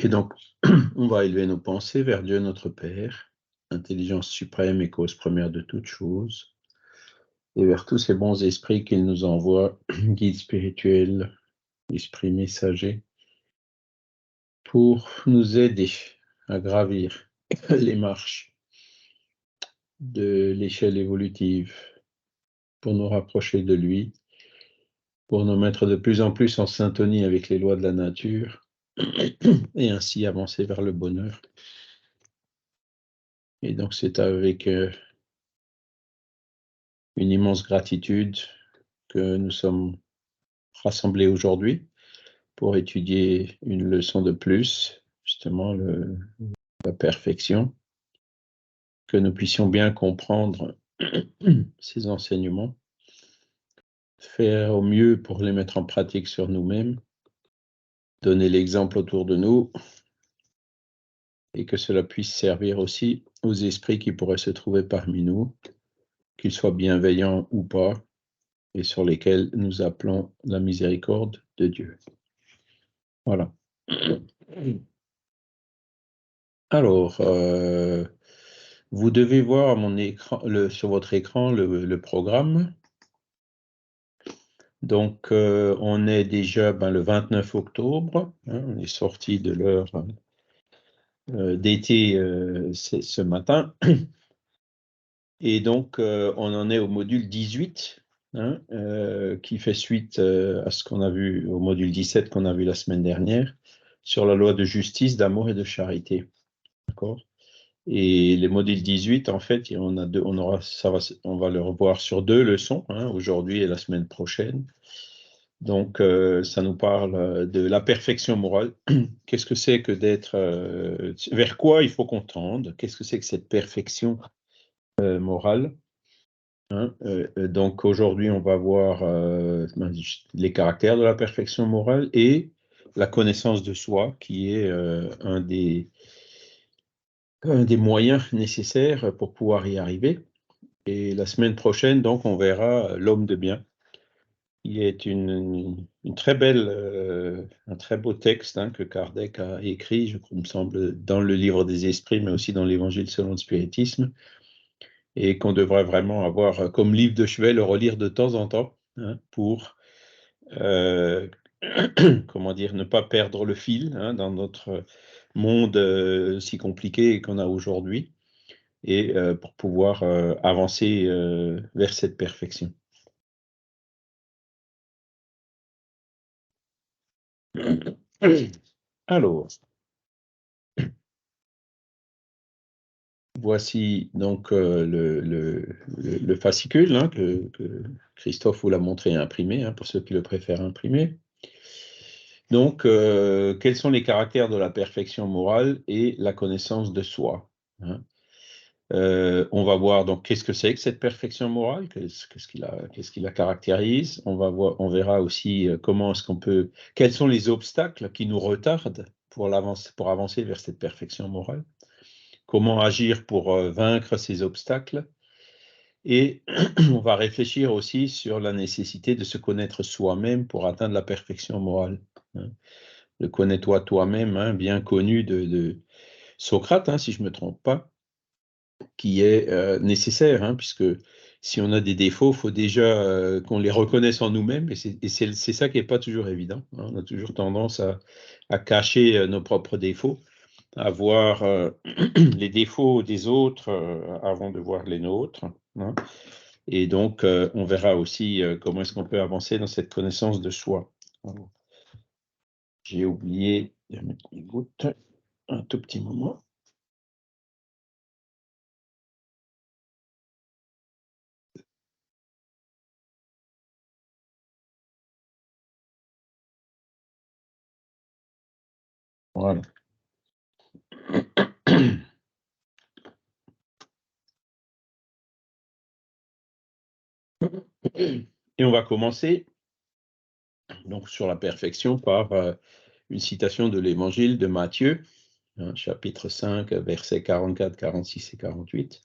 Et donc, on va élever nos pensées vers Dieu notre Père, intelligence suprême et cause première de toutes choses, et vers tous ces bons esprits qu'il nous envoie, guides spirituels, esprits messagers, pour nous aider à gravir les marches de l'échelle évolutive, pour nous rapprocher de lui, pour nous mettre de plus en plus en syntonie avec les lois de la nature, et ainsi avancer vers le bonheur. Et donc c'est avec une immense gratitude que nous sommes rassemblés aujourd'hui pour étudier une leçon de plus, justement la perfection, que nous puissions bien comprendre ces enseignements, faire au mieux pour les mettre en pratique sur nous-mêmes, donner l'exemple autour de nous, et que cela puisse servir aussi aux esprits qui pourraient se trouver parmi nous, qu'ils soient bienveillants ou pas, et sur lesquels nous appelons la miséricorde de Dieu. Voilà. Alors, vous devez voir à mon écran, sur votre écran le programme. Donc, on est déjà le 29 octobre, hein, on est sorti de l'heure d'été ce matin. Et donc, on en est au module 18, hein, qui fait suite à ce qu'on a vu au module 17 qu'on a vu la semaine dernière, sur la loi de justice, d'amour et de charité. D'accord ? Et les modules 18, en fait, on va le revoir sur 2 leçons, hein, aujourd'hui et la semaine prochaine. Donc, ça nous parle de la perfection morale. Qu'est-ce que c'est que d'être... vers quoi il faut qu'on tende? Qu'est-ce que c'est que cette perfection morale? Hein, donc, aujourd'hui, on va voir les caractères de la perfection morale et la connaissance de soi, qui est un des moyens nécessaires pour pouvoir y arriver. Et la semaine prochaine, donc, on verra l'homme de bien. Il est une très belle, un très beau texte, hein, que Kardec a écrit, il me semble, dans le livre des esprits, mais aussi dans l'Évangile selon le spiritisme, et qu'on devrait vraiment avoir comme livre de chevet, le relire de temps en temps, hein, pour comment dire, ne pas perdre le fil, hein, dans notre monde si compliqué qu'on a aujourd'hui, et pour pouvoir avancer vers cette perfection. Alors, voici donc le fascicule, hein, que Christophe vous l'a montré imprimé, hein, pour ceux qui le préfèrent imprimer. Donc, quels sont les caractères de la perfection morale et la connaissance de soi, hein? On va voir donc qu'est-ce que c'est que cette perfection morale, qu'est-ce qui la caractérise. On verra aussi quels sont les obstacles qui nous retardent pour avancer vers cette perfection morale. Comment agir pour vaincre ces obstacles. Et on va réfléchir aussi sur la nécessité de se connaître soi-même pour atteindre la perfection morale, hein. Le connais-toi toi-même, hein, bien connu de Socrate, hein, si je ne me trompe pas, qui est nécessaire, hein, puisque si on a des défauts, il faut déjà qu'on les reconnaisse en nous-mêmes, et c'est ça qui n'est pas toujours évident, hein. On a toujours tendance à cacher nos propres défauts, à voir les défauts des autres avant de voir les nôtres, hein. Et donc, on verra aussi comment est-ce qu'on peut avancer dans cette connaissance de soi. J'ai oublié de mettre une goutte, un tout petit moment. Voilà. Et on va commencer donc sur la perfection par une citation de l'Évangile de Matthieu, hein, chapitre 5, versets 44, 46 et 48,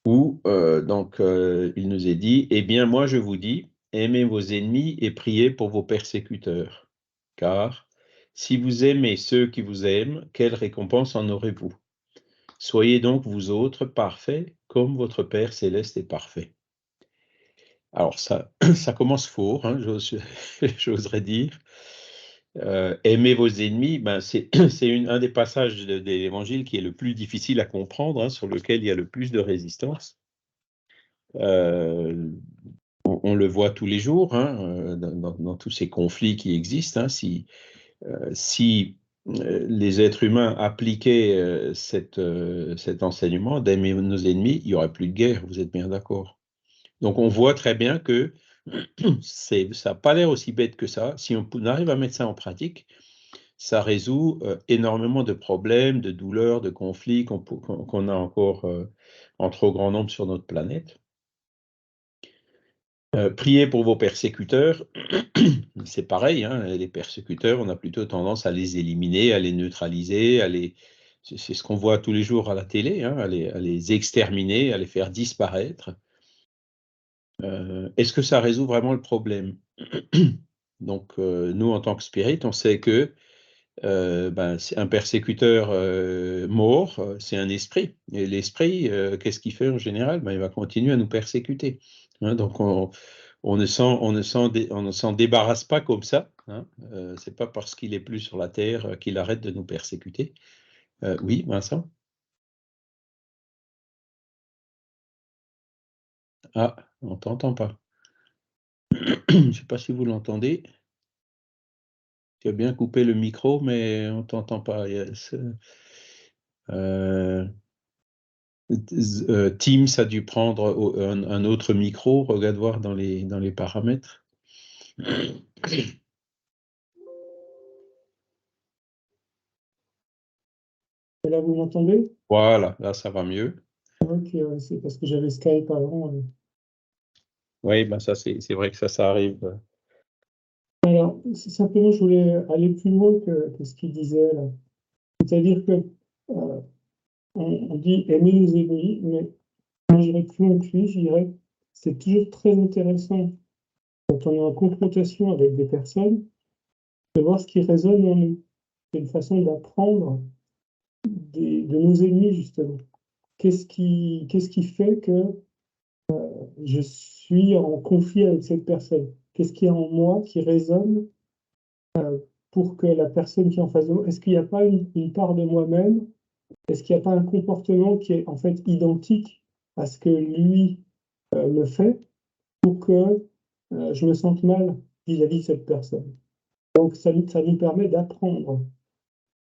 où il nous est dit « Eh bien, moi je vous dis, aimez vos ennemis et priez pour vos persécuteurs, car Si vous aimez ceux qui vous aiment, quelle récompense en aurez-vous? Soyez donc vous autres parfaits, comme votre Père céleste est parfait. Alors ça, ça commence fort, hein, j'oserais dire. Aimez vos ennemis, ben c'est un des passages de l'Évangile qui est le plus difficile à comprendre, hein, sur lequel il y a le plus de résistance. On le voit tous les jours, hein, dans tous ces conflits qui existent, hein. Si les êtres humains appliquaient cet enseignement d'aimer nos ennemis, il n'y aurait plus de guerre, vous êtes bien d'accord? Donc on voit très bien que ça n'a pas l'air aussi bête que ça. Si on arrive à mettre ça en pratique, ça résout énormément de problèmes, de douleurs, de conflits qu'on a encore en trop grand nombre sur notre planète. Priez pour vos persécuteurs, c'est pareil, hein, les persécuteurs, on a plutôt tendance à les éliminer, à les neutraliser, c'est ce qu'on voit tous les jours à la télé, hein, à les exterminer, à les faire disparaître. Est-ce que ça résout vraiment le problème? Donc, nous, en tant que spirit, on sait que c'est un persécuteur mort, c'est un esprit. Et l'esprit, qu'est-ce qu'il fait en général? Il va continuer à nous persécuter. Hein, donc, on ne s'en débarrasse pas comme ça. Hein. C'est pas parce qu'il est plus sur la terre qu'il arrête de nous persécuter. Oui, Vincent? Ah, on t'entend pas. Je ne sais pas si vous l'entendez. Tu as bien coupé le micro, mais on t'entend pas. Teams a dû prendre un autre micro. Regarde voir dans les paramètres. Et là, vous m'entendez? Voilà, là ça va mieux. Ok, ouais, c'est parce que j'avais Skype avant. Oui, ben ça c'est vrai que ça arrive. Alors, simplement, je voulais aller plus loin que ce qu'il disait là. C'est-à-dire que on dit aimer nos ennemis, mais moi j'irais plus loin que lui, je dirais c'est toujours très intéressant quand on est en confrontation avec des personnes de voir ce qui résonne en nous. C'est une façon d'apprendre de nos ennemis, justement. Qu'est-ce qui fait que je suis en conflit avec cette personne? Qu'est-ce qu'il y a en moi qui résonne pour que la personne qui est en face de moi, est-ce qu'il n'y a pas une part de moi-même? Est-ce qu'il n'y a pas un comportement qui est en fait identique à ce que lui me fait pour que je me sente mal vis-à-vis de cette personne? Donc ça nous permet d'apprendre.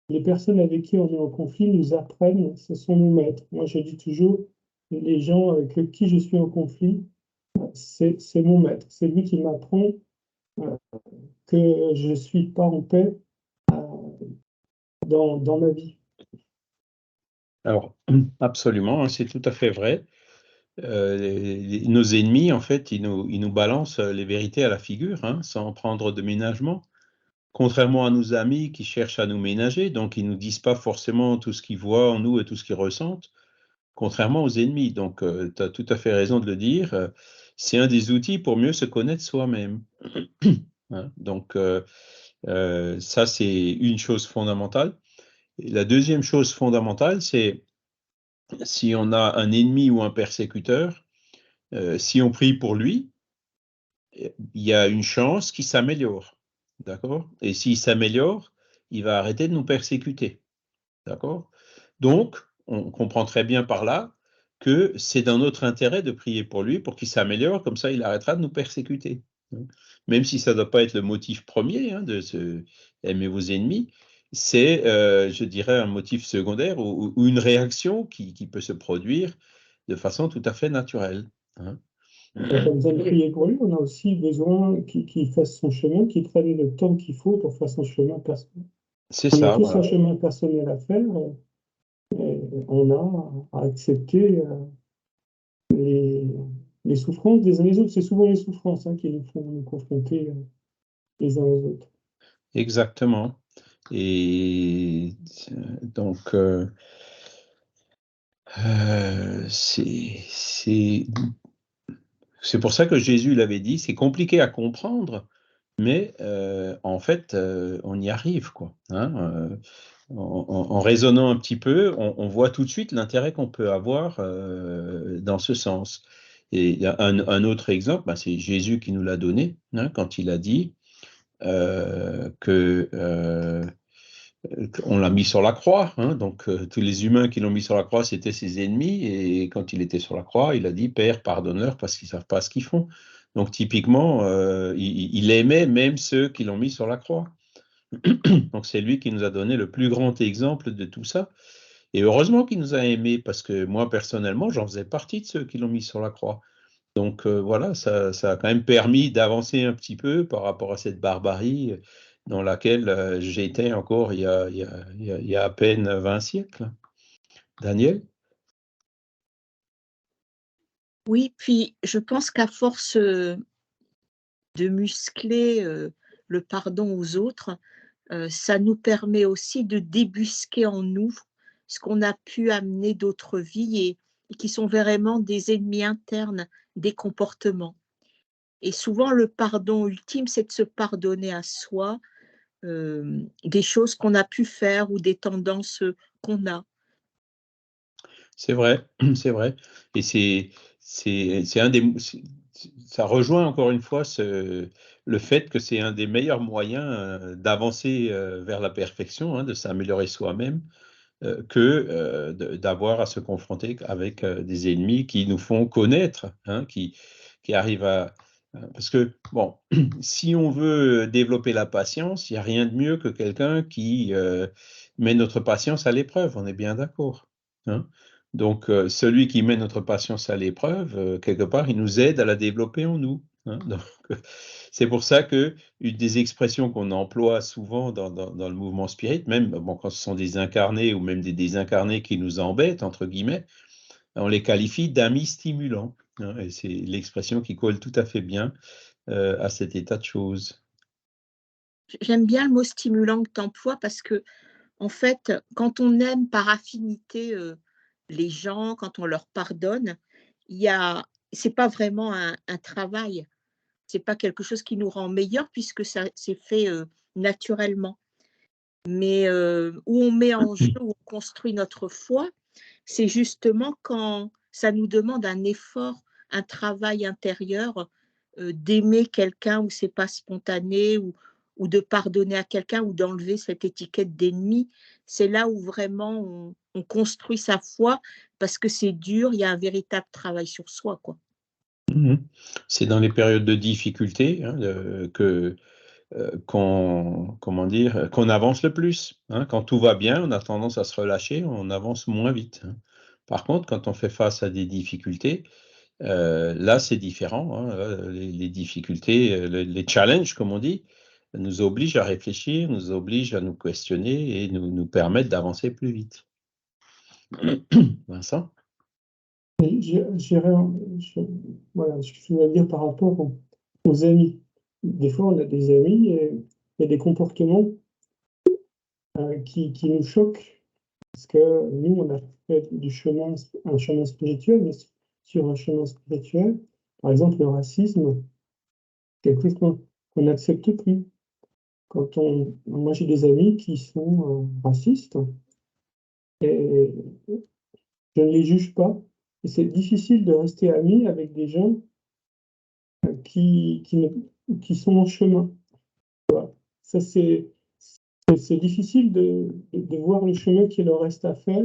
Les personnes avec qui on est en conflit nous apprennent, ce sont nos maîtres. Moi, je dis toujours, les gens avec qui je suis en conflit, c'est mon maître. C'est lui qui m'apprend euh, que je ne suis pas en paix dans ma vie. Alors, absolument, hein, c'est tout à fait vrai. Nos ennemis, en fait, ils nous balancent les vérités à la figure, hein, sans prendre de ménagement. Contrairement à nos amis qui cherchent à nous ménager, donc ils ne nous disent pas forcément tout ce qu'ils voient en nous et tout ce qu'ils ressentent, contrairement aux ennemis. Donc, tu as tout à fait raison de le dire. C'est un des outils pour mieux se connaître soi-même. Hein. Donc, ça, c'est une chose fondamentale. Et la deuxième chose fondamentale, c'est si on a un ennemi ou un persécuteur, si on prie pour lui, il y a une chance qu'il s'améliore. D'accord? Et s'il s'améliore, il va arrêter de nous persécuter. D'accord? Donc, on comprend très bien par là que c'est dans notre intérêt de prier pour lui, pour qu'il s'améliore, comme ça il arrêtera de nous persécuter. Même si ça ne doit pas être le motif premier, hein, aimer vos ennemis, c'est, je dirais, un motif secondaire ou une réaction qui peut se produire de façon tout à fait naturelle. Hein. On n'a pas besoin de prier pour lui, on a aussi besoin qu'il fasse son chemin, qu'il prenne le temps qu'il faut pour faire son chemin personnel. C'est On a ça, tous un voilà. chemin personnel à faire, et on a à accepter les, les souffrances des uns des autres. C'est souvent les souffrances qui nous font nous confronter les uns aux autres. Exactement. Et donc, c'est pour ça que Jésus l'avait dit, c'est compliqué à comprendre, mais en fait, on y arrive, quoi. Hein, en raisonnant un petit peu, on voit tout de suite l'intérêt qu'on peut avoir dans ce sens. Et il y a un autre exemple, ben, c'est Jésus qui nous l'a donné, hein, quand il a dit qu'on l'a mis sur la croix. Hein, donc, tous les humains qui l'ont mis sur la croix, c'était ses ennemis. Et quand il était sur la croix, il a dit, Père, pardonne-leur parce qu'ils ne savent pas ce qu'ils font. Donc, typiquement, il aimait même ceux qui l'ont mis sur la croix. Donc, c'est lui qui nous a donné le plus grand exemple de tout ça. Et heureusement qu'il nous a aimés, parce que moi, personnellement, j'en faisais partie de ceux qui l'ont mis sur la croix. Donc voilà, ça a quand même permis d'avancer un petit peu par rapport à cette barbarie dans laquelle j'étais encore il y a à peine 20 siècles. Daniel? Oui, puis je pense qu'à force de muscler le pardon aux autres, ça nous permet aussi de débusquer en nous ce qu'on a pu amener d'autres vies et qui sont vraiment des ennemis internes des comportements. Et souvent, le pardon ultime, c'est de se pardonner à soi des choses qu'on a pu faire ou des tendances qu'on a. C'est vrai, c'est vrai. Et c'est un des, ça rejoint encore une fois le fait que c'est un des meilleurs moyens d'avancer vers la perfection, hein, de s'améliorer soi-même. Que d'avoir à se confronter avec des ennemis qui nous font connaître, hein, qui arrivent à... Parce que, bon, si on veut développer la patience, il n'y a rien de mieux que quelqu'un qui met notre patience à l'épreuve, on est bien d'accord. Hein. Donc, celui qui met notre patience à l'épreuve, quelque part, il nous aide à la développer en nous. Hein. Donc, c'est pour ça que une des expressions qu'on emploie souvent dans le mouvement spirit, même bon, quand ce sont des incarnés ou même des désincarnés qui nous embêtent, entre guillemets, on les qualifie d'amis stimulants. Hein, et c'est l'expression qui colle tout à fait bien à cet état de choses. J'aime bien le mot stimulant que tu emploies parce que, en fait, quand on aime par affinité les gens, quand on leur pardonne, il y a, c'est pas vraiment un travail, c'est pas quelque chose qui nous rend meilleurs puisque ça c'est fait naturellement. Mais où on met en jeu, où on construit notre foi, c'est justement quand ça nous demande un effort, un travail intérieur, d'aimer quelqu'un où c'est pas spontané ou de pardonner à quelqu'un ou d'enlever cette étiquette d'ennemi. C'est là où vraiment on construit sa foi parce que c'est dur, il y a un véritable travail sur soi, quoi. Mhm. C'est dans les périodes de difficulté hein, comment dire, qu'on avance le plus. Hein. Quand tout va bien, on a tendance à se relâcher, on avance moins vite. Hein. Par contre, quand on fait face à des difficultés, là, c'est différent. Hein. Les difficultés, les challenges, comme on dit, nous obligent à réfléchir, nous obligent à nous questionner et nous permettent d'avancer plus vite. Vincent? Voilà, ce que je voulais dire par rapport aux amis. Des fois, on a des amis et il y a des comportements qui nous choquent parce que nous, on a fait un chemin spirituel, mais sur un chemin spirituel, par exemple, le racisme, quelque chose qu'on n'accepte plus. Moi, j'ai des amis qui sont racistes et je ne les juge pas. Et c'est difficile de rester ami avec des gens qui sont en chemin. Ça, c'est difficile de voir le chemin qu'il leur reste à faire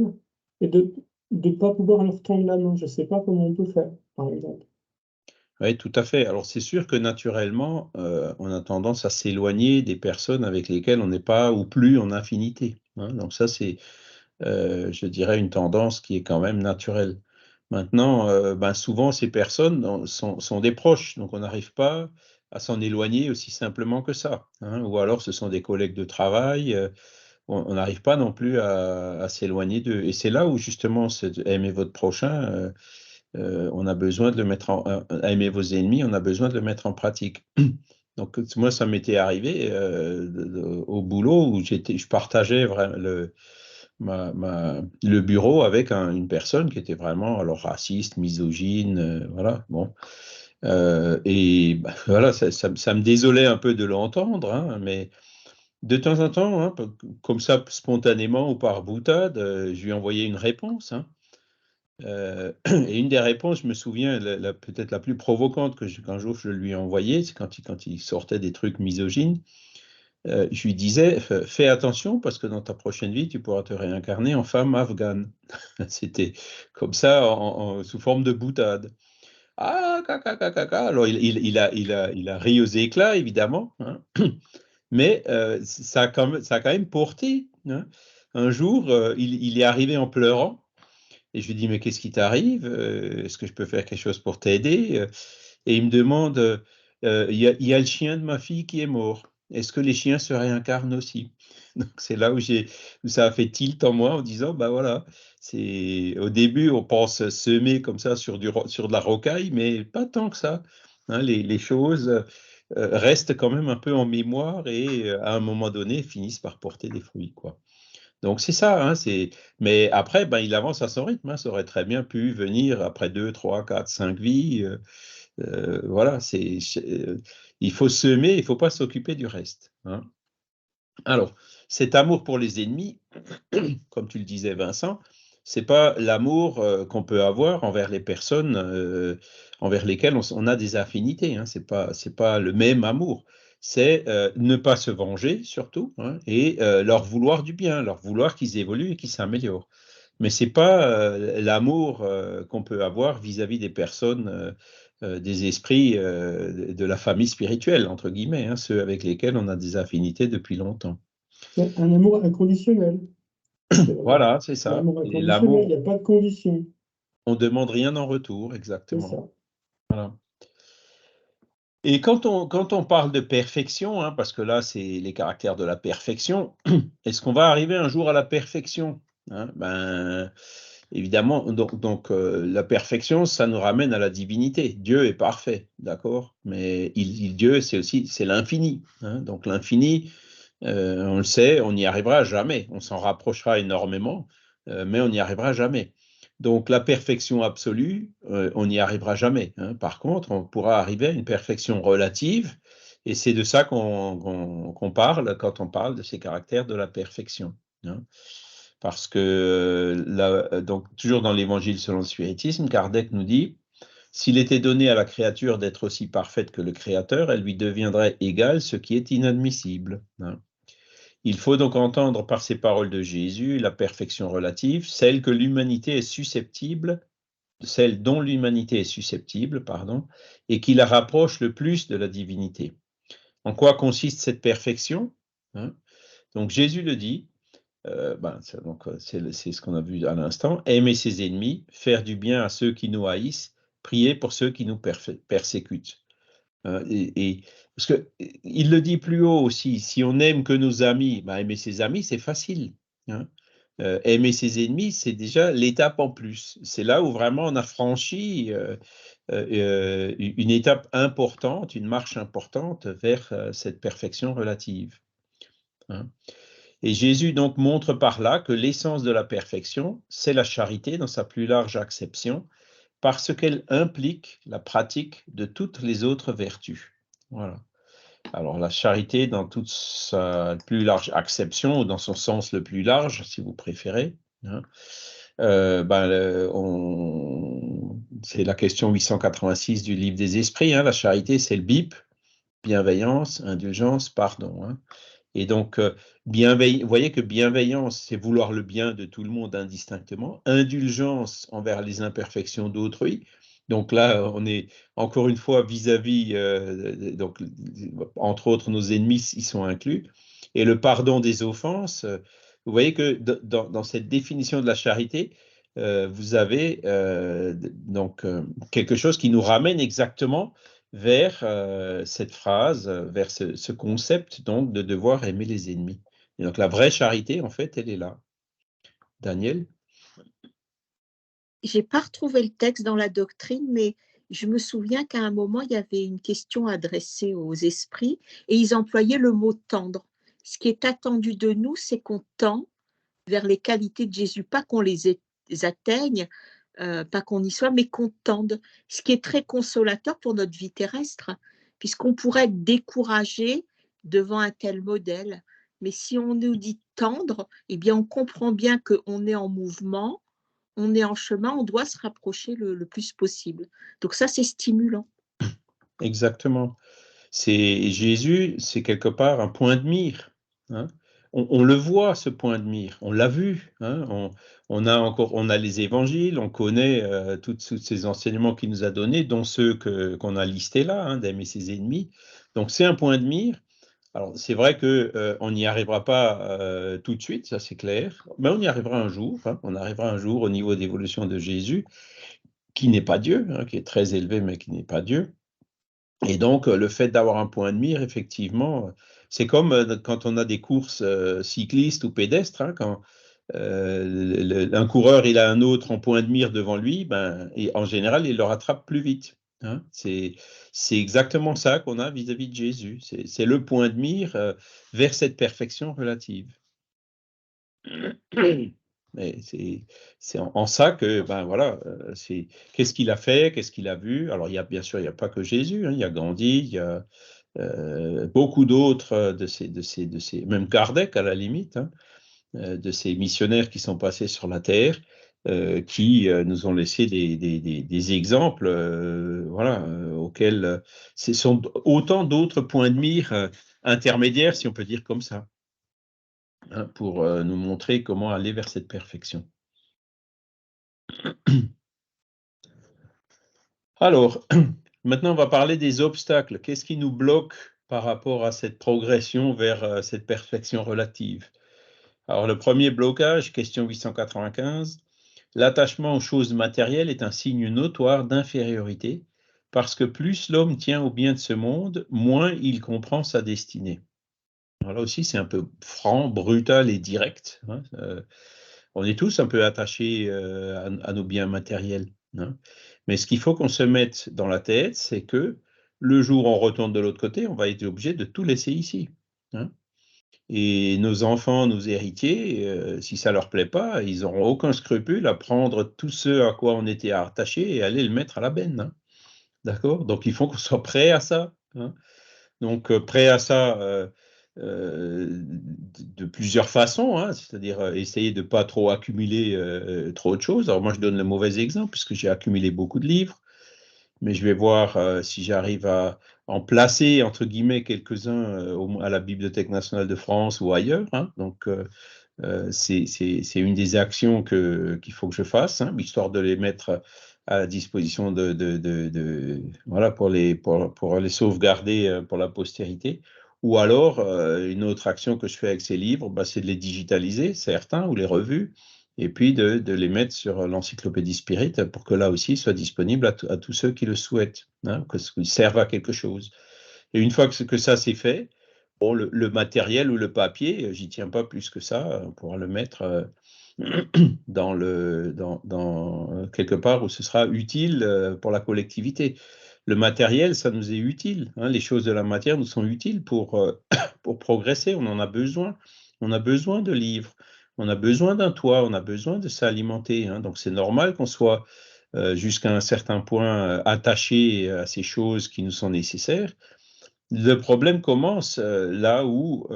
et de ne pas pouvoir leur tendre la main. Je ne sais pas comment on peut faire, par exemple. Oui, tout à fait. Alors, c'est sûr que naturellement, on a tendance à s'éloigner des personnes avec lesquelles on n'est pas ou plus en affinité. Hein. Donc ça, c'est, je dirais, une tendance qui est quand même naturelle. Maintenant, ben, souvent, ces personnes sont des proches, donc on n'arrive pas à s'en éloigner aussi simplement que ça. Hein. Ou alors, ce sont des collègues de travail, on n'arrive pas non plus à s'éloigner d'eux. Et c'est là où, justement, aimer votre prochain, on a besoin de le mettre à aimer vos ennemis, on a besoin de le mettre en pratique. Donc, moi, ça m'était arrivé au boulot où je partageais vraiment le bureau avec une personne qui était vraiment alors raciste, misogyne, voilà. Bon. Et bah, voilà, ça me désolait un peu de l'entendre, hein, mais de temps en temps, hein, comme ça, spontanément ou par boutade, je lui ai envoyé une réponse. Hein. Et une des réponses, je me souviens, peut-être la plus provocante qu'un jour je lui ai envoyée, c'est quand il sortait des trucs misogynes. Je lui disais, fais attention parce que dans ta prochaine vie, tu pourras te réincarner en femme afghane. C'était comme ça, sous forme de boutade. Ah, caca. Alors, il a ri aux éclats, évidemment, hein. Mais ça a quand même porté. Hein. Un jour, il est arrivé en pleurant. Et je lui dis, mais qu'est-ce qui t'arrive? Est-ce que je peux faire quelque chose pour t'aider? Et il me demande, il y a le chien de ma fille qui est mort. Est-ce que les chiens se réincarnent aussi? Donc c'est là où ça a fait tilt en moi en disant, bah voilà, au début on pense semer comme ça sur de la rocaille, mais pas tant que ça. Hein, les choses restent quand même un peu en mémoire et à un moment donné finissent par porter des fruits, quoi. Donc c'est ça, hein, mais après, ben, il avance à son rythme. Hein, ça aurait très bien pu venir après 2, 3, 4, 5 vies. Voilà, il faut semer, il ne faut pas s'occuper du reste. Hein. Alors, cet amour pour les ennemis, comme tu le disais, Vincent, c'est pas l'amour qu'on peut avoir envers les personnes envers lesquelles on a des affinités. Hein, c'est pas le même amour. C'est ne pas se venger surtout, hein, et leur vouloir du bien, leur vouloir qu'ils évoluent et qu'ils s'améliorent. Mais c'est pas l'amour qu'on peut avoir vis-à-vis des personnes, des esprits de la famille spirituelle, entre guillemets, hein, ceux avec lesquels on a des affinités depuis longtemps. C'est un amour inconditionnel. Voilà, c'est ça. L'amour Et inconditionnel, il l'amour, n'y a pas de condition. on demande rien en retour, C'est exactement. ça. Voilà. Et quand on parle de perfection, hein, parce que là, c'est les caractères de la perfection, est-ce qu'on va arriver un jour à la perfection? Hein, ben, évidemment, la perfection, ça nous ramène à la divinité. Dieu est parfait, d'accord? Mais Dieu, c'est l'infini. Hein, donc l'infini, on le sait, on n'y arrivera jamais. On s'en rapprochera énormément, mais on n'y arrivera jamais. Donc la perfection absolue, on n'y arrivera jamais. Hein. Par contre, on pourra arriver à une perfection relative, et c'est de ça qu'on parle quand on parle de ces caractères de la perfection. Hein. Parce que, donc, toujours dans l'Évangile selon le spiritisme, Kardec nous dit, s'il était donné à la créature d'être aussi parfaite que le Créateur, elle lui deviendrait égale, ce qui est inadmissible. Hein. Il faut donc entendre par ces paroles de Jésus la perfection relative, celle dont l'humanité est susceptible, pardon, et qui la rapproche le plus de la divinité. En quoi consiste cette perfection? Hein? Donc Jésus le dit, c'est ce qu'on a vu à l'instant, aimer ses ennemis, faire du bien à ceux qui nous haïssent, prier pour ceux qui nous persécutent. Parce que il le dit plus haut aussi, si on aime que nos amis, ben, aimer ses amis, c'est facile. Hein. Aimer ses ennemis, c'est déjà l'étape en plus. C'est là où vraiment on a franchi une étape importante, une marche importante vers cette perfection relative. Hein. Et Jésus donc montre par là que l'essence de la perfection, c'est la charité dans sa plus large acception, parce qu'elle implique la pratique de toutes les autres vertus. Voilà. Alors la charité dans toute sa plus large acception, ou dans son sens le plus large, si vous préférez, hein, c'est la question 886 du livre des esprits. Hein, la charité, c'est le BIP, bienveillance, indulgence, pardon. Hein. Et donc, vous voyez que bienveillance, c'est vouloir le bien de tout le monde indistinctement. Indulgence envers les imperfections d'autrui. Donc là, on est encore une fois vis-à-vis, donc, entre autres, nos ennemis, ils sont inclus. Et le pardon des offenses, vous voyez que dans cette définition de la charité, vous avez donc quelque chose qui nous ramène exactement vers cette phrase, vers ce concept donc de devoir aimer les ennemis. Et donc la vraie charité, en fait, elle est là. Daniel? J'ai pas retrouvé le texte dans la doctrine, mais je me souviens qu'à un moment, il y avait une question adressée aux esprits et ils employaient le mot tendre. Ce qui est attendu de nous, c'est qu'on tend vers les qualités de Jésus, pas qu'on les atteigne, pas qu'on y soit, mais qu'on tende, ce qui est très consolateur pour notre vie terrestre, puisqu'on pourrait être découragé devant un tel modèle. Mais si on nous dit tendre, eh bien on comprend bien qu'on est en mouvement, on est en chemin, on doit se rapprocher le plus possible. Donc ça, c'est stimulant. Exactement. Jésus, c'est quelque part un point de mire. Hein. On le voit, ce point de mire, on l'a vu. Hein. On a les évangiles, on connaît tous ces enseignements qu'il nous a donnés, dont ceux qu'on a listés là, hein, d'aimer ses ennemis. Donc c'est un point de mire. Alors c'est vrai qu'on n'y arrivera pas tout de suite, ça c'est clair, mais on y arrivera un jour. Hein. On arrivera un jour au niveau d'évolution de Jésus, qui n'est pas Dieu, hein, qui est très élevé, mais qui n'est pas Dieu. Et donc, le fait d'avoir un point de mire, effectivement, c'est comme quand on a des courses cyclistes ou pédestres, hein, quand un coureur il a un autre en point de mire devant lui, ben, et en général, il le rattrape plus vite. Hein. C'est exactement ça qu'on a vis-à-vis de Jésus. C'est le point de mire vers cette perfection relative. Mais c'est en ça que, ben voilà, qu'est-ce qu'il a fait, qu'est-ce qu'il a vu. Alors, bien sûr, il n'y a pas que Jésus, hein, il y a Gandhi, il y a beaucoup d'autres même Kardec à la limite, hein, de ces missionnaires qui sont passés sur la terre, qui nous ont laissé des exemples, voilà, auxquels ce sont autant d'autres points de mire intermédiaires, si on peut dire comme ça. Hein, pour nous montrer comment aller vers cette perfection. Alors, maintenant, on va parler des obstacles. Qu'est-ce qui nous bloque par rapport à cette progression vers cette perfection relative? Alors, le premier blocage, question 895, l'attachement aux choses matérielles est un signe notoire d'infériorité, parce que plus l'homme tient au bien de ce monde, moins il comprend sa destinée. Alors là aussi, c'est un peu franc, brutal et direct. Hein, on est tous un peu attachés à nos biens matériels. Hein. Mais ce qu'il faut qu'on se mette dans la tête, c'est que le jour où on retourne de l'autre côté, on va être obligé de tout laisser ici. Hein. Et nos enfants, nos héritiers, si ça leur plaît pas, ils n'auront aucun scrupule à prendre tout ce à quoi on était attaché et aller le mettre à la benne. Hein. D'accord? Donc il faut qu'on soit prêt à ça. Hein. Donc, prêt à ça de plusieurs façons, hein, c'est-à-dire essayer de ne pas trop accumuler trop de choses. Alors, moi, je donne le mauvais exemple puisque j'ai accumulé beaucoup de livres, mais je vais voir si j'arrive à en placer, entre guillemets, quelques-uns à la Bibliothèque nationale de France ou ailleurs. Hein. Donc, c'est une des actions qu'il faut que je fasse, hein, histoire de les mettre à la disposition voilà, pour les sauvegarder pour la postérité. Ou alors, une autre action que je fais avec ces livres, bah, c'est de les digitaliser, certains, ou les revues, et puis de les mettre sur l'encyclopédie Spirit pour que là aussi, ils soient disponibles à tous ceux qui le souhaitent, hein, qu'ils servent à quelque chose. Et une fois que ça c'est fait, bon, le matériel ou le papier, j'y tiens pas plus que ça. On pourra le mettre dans quelque part où ce sera utile pour la collectivité. Le matériel, ça nous est utile. Hein, les choses de la matière nous sont utiles pour progresser. On en a besoin. On a besoin de livres. On a besoin d'un toit. On a besoin de s'alimenter. Hein, donc c'est normal qu'on soit jusqu'à un certain point attaché à ces choses qui nous sont nécessaires. Le problème commence là où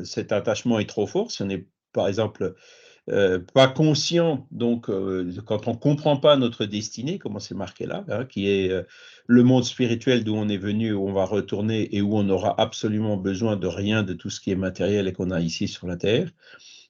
cet attachement est trop fort. Si on est, par exemple, pas conscient, donc quand on ne comprend pas notre destinée, comme c'est marqué là, hein, qui est le monde spirituel d'où on est venu, où on va retourner et où on n'aura absolument besoin de rien de tout ce qui est matériel et qu'on a ici sur la Terre.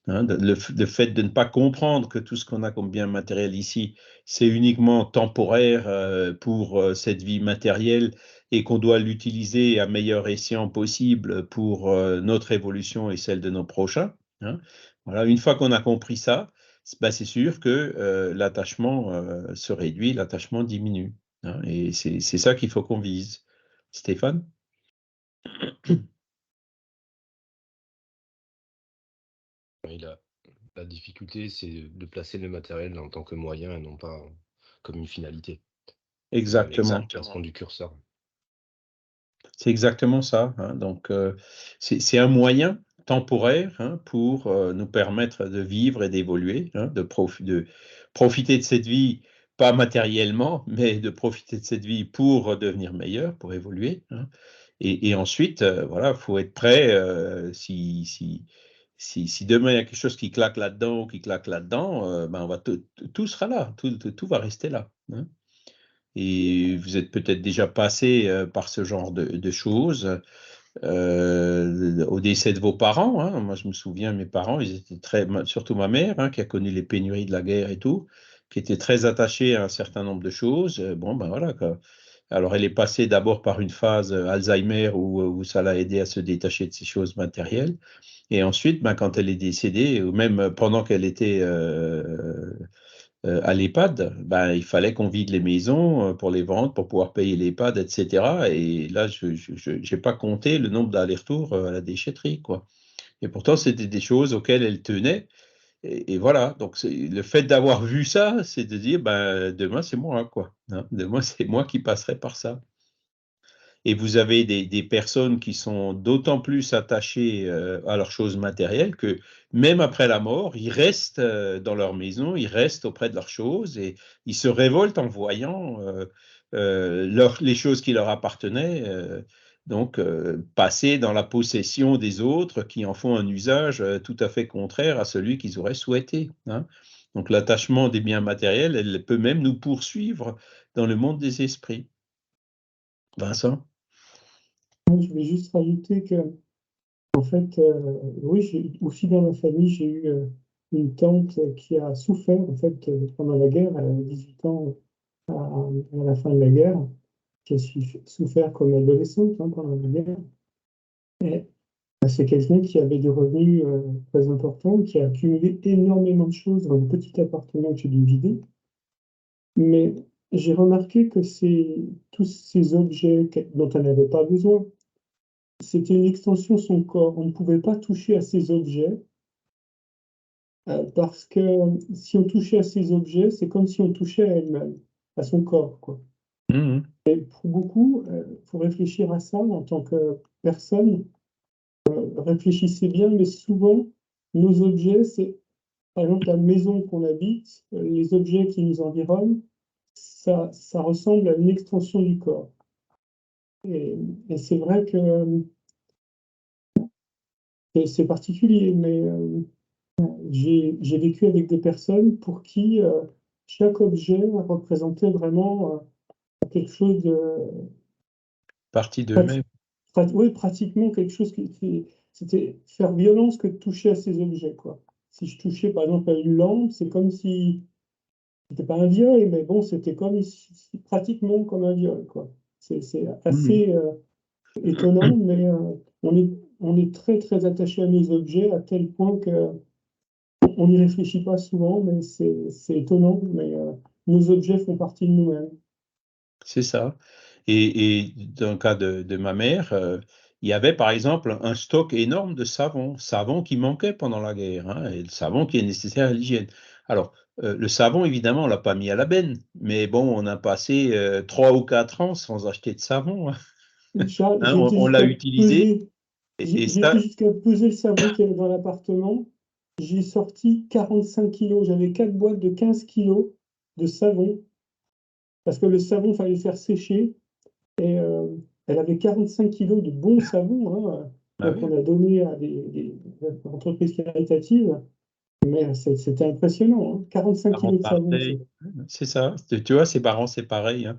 Hein, le fait de ne pas comprendre que tout ce qu'on a comme bien matériel ici, c'est uniquement temporaire pour cette vie matérielle et qu'on doit l'utiliser à meilleur escient possible pour notre évolution et celle de nos prochains. Hein. Voilà, une fois qu'on a compris ça, ben, c'est sûr que l'attachement se réduit, l'attachement diminue. Hein, et c'est ça qu'il faut qu'on vise. Stéphane? La difficulté, c'est de placer le matériel en tant que moyen et non pas comme une finalité. Exactement. Placement du curseur. C'est exactement ça. Hein. Donc, c'est un moyen temporaire hein, pour nous permettre de vivre et d'évoluer, hein, de profiter de cette vie pas matériellement, mais de profiter de cette vie pour devenir meilleur, pour évoluer, hein. Et ensuite, voilà, il faut être prêt, si demain il y a quelque chose qui claque là-dedans ou qui claque là-dedans, ben on va tout sera là, tout va rester là, hein. Et vous êtes peut-être déjà passé par ce genre de choses, au décès de vos parents, hein. Moi, je me souviens, mes parents, ils étaient surtout ma mère, hein, qui a connu les pénuries de la guerre et tout, qui était très attachée à un certain nombre de choses. Bon, ben voilà, quoi. Alors, elle est passée d'abord par une phase Alzheimer où ça l'a aidé à se détacher de ces choses matérielles. Et ensuite, ben, quand elle est décédée, ou même pendant qu'elle était à l'EHPAD, ben, il fallait qu'on vide les maisons pour les vendre, pour pouvoir payer l'EHPAD, etc. Et là, je n'ai pas compté le nombre d'allers-retours à la déchetterie, quoi. Et pourtant, c'était des choses auxquelles elle tenait. Et voilà, donc le fait d'avoir vu ça, c'est de dire, ben, demain, c'est moi, quoi, hein. Demain, c'est moi qui passerai par ça. Et vous avez des personnes qui sont d'autant plus attachées à leurs choses matérielles que même après la mort, ils restent dans leur maison, ils restent auprès de leurs choses et ils se révoltent en voyant les choses qui leur appartenaient, donc passer dans la possession des autres qui en font un usage tout à fait contraire à celui qu'ils auraient souhaité, hein. Donc l'attachement des biens matériels, elle peut même nous poursuivre dans le monde des esprits. Vincent? Je vais juste rajouter que, en fait, oui, aussi dans ma famille, j'ai eu une tante qui a souffert, en fait, pendant la guerre. Elle avait 18 ans à la fin de la guerre, qui a souffert comme adolescente, hein, pendant la guerre. Et c'est quelqu'un qui avait des revenus très importants, qui a accumulé énormément de choses dans un petit appartement que j'ai dû vider. Mais j'ai remarqué que tous ces objets dont elle n'avait pas besoin, c'était une extension de son corps. On ne pouvait pas toucher à ces objets parce que si on touchait à ces objets, c'est comme si on touchait à elle-même, à son corps, quoi. Mmh. Et pour beaucoup, il faut réfléchir à ça en tant que personne. Réfléchissez bien, mais souvent, nos objets, c'est par exemple la maison qu'on habite, les objets qui nous environnent, ça ressemble à une extension du corps. Et c'est vrai que c'est particulier, mais j'ai vécu avec des personnes pour qui chaque objet représentait vraiment quelque chose de Partie d'eux-mêmes. oui, pratiquement quelque chose c'était faire violence que de toucher à ces objets, quoi. Si je touchais par exemple à une lampe, c'est comme si c'était pas un viol, mais bon, c'était comme pratiquement comme un viol, quoi. C'est Mmh. assez étonnant, mais on est très très attaché à nos objets à tel point que on n'y réfléchit pas souvent, mais c'est étonnant, mais nos objets font partie de nous-mêmes. C'est ça. Et dans le cas de ma mère, il y avait par exemple un stock énorme de savon qui manquait pendant la guerre, hein, et le savon qui est nécessaire à l'hygiène. Alors, le savon, évidemment, on l'a pas mis à la benne, mais bon, on a passé 3 ou 4 ans sans acheter de savon, hein. Charles, Hein, on l'a utilisé et j'ai été ça, jusqu'à peser le savon qu'il y avait dans l'appartement. J'ai sorti 45 kilos. J'avais 4 boîtes de 15 kilos de savon, parce que le savon, il fallait le faire sécher. Et elle avait 45 kilos de bon savon, hein, bah qu'on oui, a donné à des entreprises caritatives. Mais c'était impressionnant, hein. 45 parents kilos de savon. pareil. C'est ça. Tu vois, ses parents, c'est pareil, hein.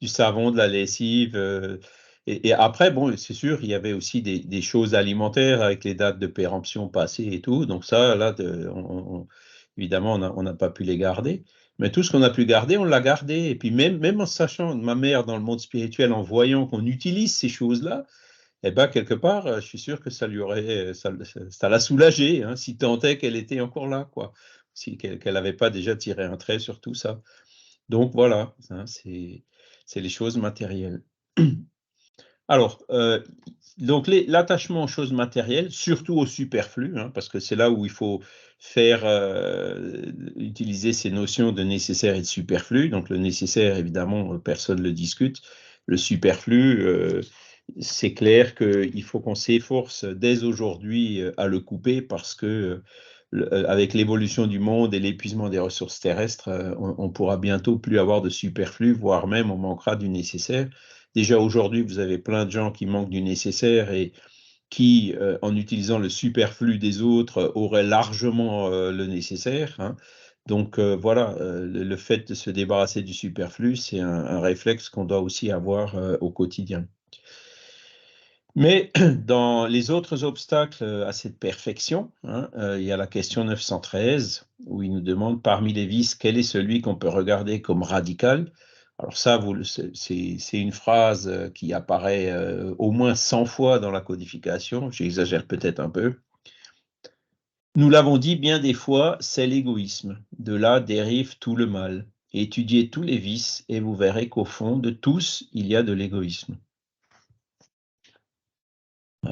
Du savon, de la lessive. Et après, bon, c'est sûr, il y avait aussi des choses alimentaires avec les dates de péremption passées et tout. Donc ça, là, évidemment, on n'a pas pu les garder. Mais tout ce qu'on a pu garder, on l'a gardé. Et puis même en sachant, ma mère, dans le monde spirituel, en voyant qu'on utilise ces choses-là, eh ben, quelque part, je suis sûr que ça lui aurait, ça l'a soulagée, hein, si tant est qu'elle était encore là, quoi. Si qu'elle n'avait pas déjà tiré un trait sur tout ça. Donc voilà, hein, c'est les choses matérielles. Alors, donc l'attachement aux choses matérielles, surtout au superflu, hein, parce que c'est là où il faut faire utiliser ces notions de nécessaire et de superflu. Donc le nécessaire, évidemment, personne ne le discute. Le superflu, c'est clair qu'il faut qu'on s'efforce dès aujourd'hui à le couper parce que avec l'évolution du monde et l'épuisement des ressources terrestres, on pourra bientôt plus avoir de superflu, voire même on manquera du nécessaire. Déjà aujourd'hui, vous avez plein de gens qui manquent du nécessaire et qui, en utilisant le superflu des autres, auraient largement le nécessaire, hein. Donc voilà, le fait de se débarrasser du superflu, c'est un réflexe qu'on doit aussi avoir au quotidien. Mais dans les autres obstacles à cette perfection, hein, il y a la question 913, où il nous demande, parmi les vices, quel est celui qu'on peut regarder comme radical? Alors ça, c'est une phrase qui apparaît au moins 100 fois dans la codification, j'exagère peut-être un peu. Nous l'avons dit bien des fois, c'est l'égoïsme. De là dérive tout le mal. Étudiez tous les vices et vous verrez qu'au fond de tous, il y a de l'égoïsme.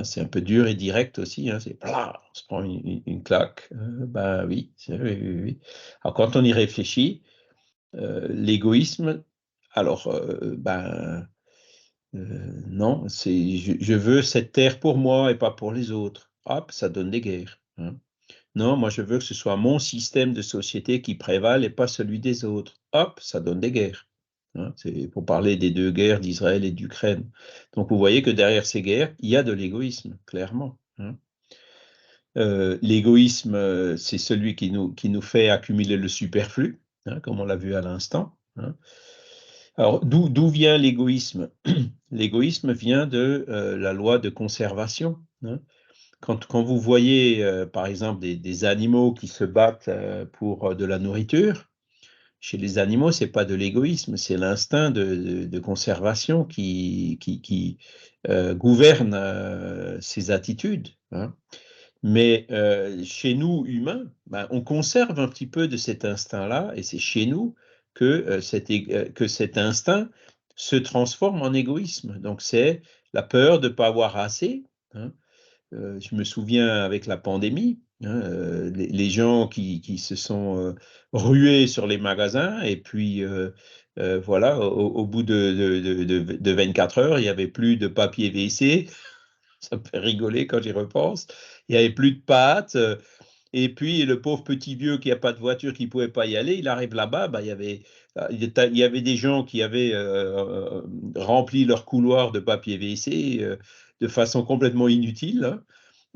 C'est un peu dur et direct aussi, hein, c'est on se prend une claque. Ben oui, oui, oui, oui. Alors quand on y réfléchit, l'égoïsme, alors non, c'est je veux cette terre pour moi et pas pour les autres. Hop, ça donne des guerres, hein. Non, moi je veux que ce soit mon système de société qui prévale et pas celui des autres. Hop, ça donne des guerres, hein. C'est pour parler des 2 guerres d'Israël et d'Ukraine. Donc vous voyez que derrière ces guerres, il y a de l'égoïsme, clairement, hein. L'égoïsme, c'est celui qui nous fait accumuler le superflu, hein, comme on l'a vu à l'instant, hein. Alors d'où vient l'égoïsme? L'égoïsme vient de la loi de conservation, hein. Quand vous voyez, par exemple, des animaux qui se battent pour de la nourriture, chez les animaux, c'est pas de l'égoïsme, c'est l'instinct de conservation qui gouverne ces attitudes, hein. Mais chez nous, humains, ben, on conserve un petit peu de cet instinct-là, et c'est chez nous que cet instinct se transforme en égoïsme. Donc c'est la peur de ne pas avoir assez, hein. Je me souviens avec la pandémie, hein, les gens qui se sont rués sur les magasins et puis voilà, au bout de 24 heures, il n'y avait plus de papier WC. Ça me fait rigoler quand j'y repense. Il n'y avait plus de pâtes. Et puis le pauvre petit vieux qui n'a pas de voiture, qui ne pouvait pas y aller, il arrive là-bas, bah, il y avait des gens qui avaient rempli leur couloir de papier WC de façon complètement inutile,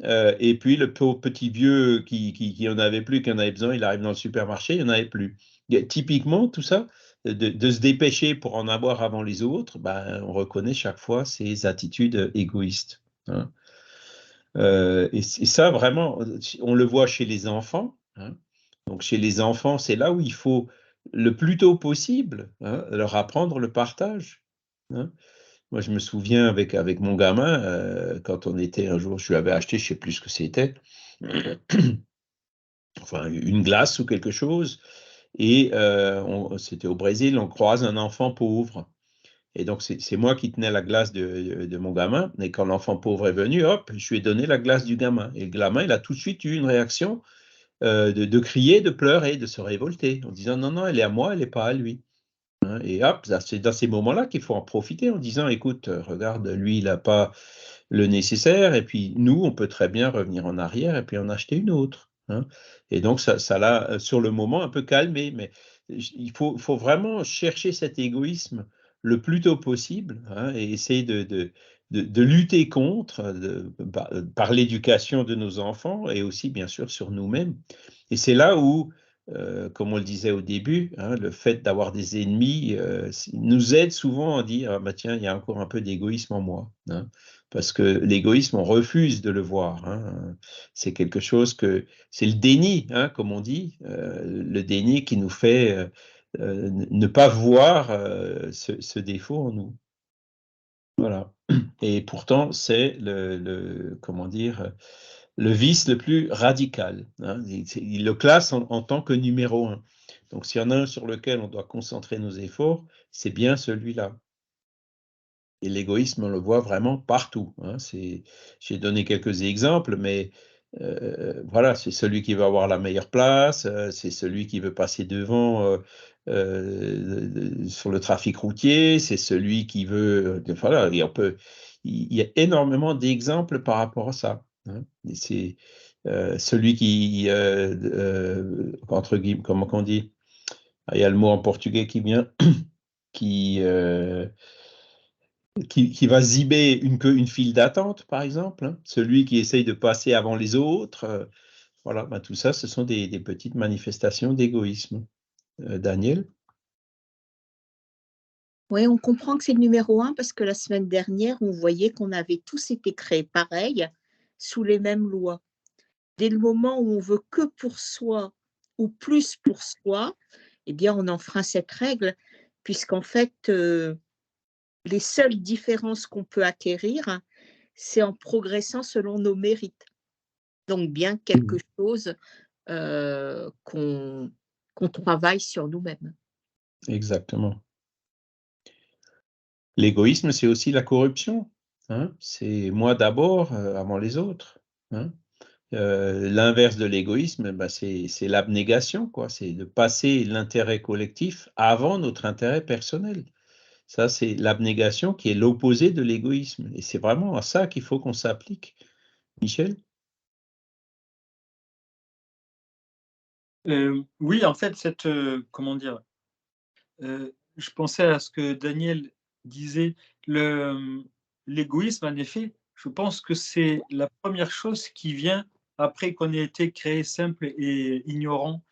hein. Et puis le pauvre petit vieux qui en avait plus, qui en avait besoin, il arrive dans le supermarché, il n'y en avait plus. Typiquement, tout ça, de se dépêcher pour en avoir avant les autres, ben, on reconnaît chaque fois ces attitudes égoïstes, hein. Et ça, vraiment, on le voit chez les enfants, hein. Donc chez les enfants, c'est là où il faut le plus tôt possible, hein, leur apprendre le partage, hein. Moi, je me souviens avec mon gamin, quand on était un jour, je lui avais acheté, je ne sais plus ce que c'était, enfin une glace ou quelque chose, et c'était au Brésil, on croise un enfant pauvre. Et donc, c'est moi qui tenais la glace de mon gamin. Et quand l'enfant pauvre est venu, hop, je lui ai donné la glace du gamin. Et le gamin, il a tout de suite eu une réaction de crier, de pleurer, de se révolter, en disant non, non, elle est à moi, elle n'est pas à lui, hein. Et hop, c'est dans ces moments-là qu'il faut en profiter en disant, écoute, regarde, lui, il n'a pas le nécessaire, et puis nous, on peut très bien revenir en arrière et puis en acheter une autre, hein. Et donc, ça l'a, sur le moment, un peu calmé, mais il faut vraiment chercher cet égoïsme le plus tôt possible, hein, et essayer de lutter contre par l'éducation de nos enfants et aussi, bien sûr, sur nous-mêmes. Et c'est là où, comme on le disait au début, hein, le fait d'avoir des ennemis nous aide souvent à dire, ah, bah, tiens, il y a encore un peu d'égoïsme en moi, hein. Parce que l'égoïsme, on refuse de le voir, hein. C'est quelque chose c'est le déni, hein, comme on dit, le déni qui nous fait ne pas voir ce défaut en nous. Voilà. Et pourtant, c'est comment dire, le vice le plus radical, hein. Il le classe en tant que numéro 1. Donc, s'il y en a un sur lequel on doit concentrer nos efforts, c'est bien celui-là. Et l'égoïsme, on le voit vraiment partout, hein. J'ai donné quelques exemples, mais voilà, c'est celui qui veut avoir la meilleure place, c'est celui qui veut passer devant sur le trafic routier, c'est celui qui veut, voilà, il y a énormément d'exemples par rapport à ça, hein. Et celui qui, entre guillemets, comment on dit? Il y a le mot en portugais qui vient, qui va ziber une file d'attente, par exemple, hein. Celui qui essaye de passer avant les autres. Voilà, ben, tout ça, ce sont des petites manifestations d'égoïsme. Daniel? Oui, on comprend que c'est le numéro 1 parce que la semaine dernière, on voyait qu'on avait tous été créés pareil, sous les mêmes lois. Dès le moment où on veut que pour soi ou plus pour soi, eh bien, on enfreint cette règle, puisqu'en fait, les seules différences qu'on peut acquérir, c'est en progressant selon nos mérites. Donc, bien quelque chose qu'on travaille sur nous-mêmes. Exactement. L'égoïsme, c'est aussi la corruption, hein. C'est moi d'abord, avant les autres, hein. L'inverse de l'égoïsme, bah, c'est l'abnégation, quoi. C'est de passer l'intérêt collectif avant notre intérêt personnel. Ça, c'est l'abnégation qui est l'opposé de l'égoïsme. Et c'est vraiment à ça qu'il faut qu'on s'applique. Michel? Oui, en fait, comment dire, je pensais à ce que Daniel disait, l'égoïsme, en effet, je pense que c'est la première chose qui vient après qu'on ait été créé simple et ignorant,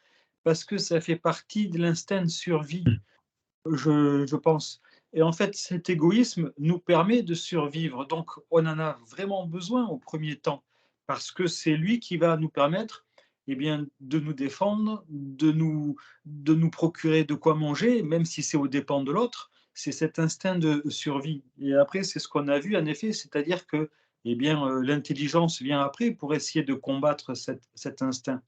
parce que ça fait partie de l'instinct de survie, je pense. Et en fait, cet égoïsme nous permet de survivre. Donc, on en a vraiment besoin au premier temps, parce que c'est lui qui va nous permettre, eh bien, de nous défendre, de nous procurer de quoi manger, même si c'est aux dépens de l'autre. C'est cet instinct de survie. Et après, c'est ce qu'on a vu, en effet, c'est-à-dire que, eh bien, l'intelligence vient après pour essayer de combattre cet instinct.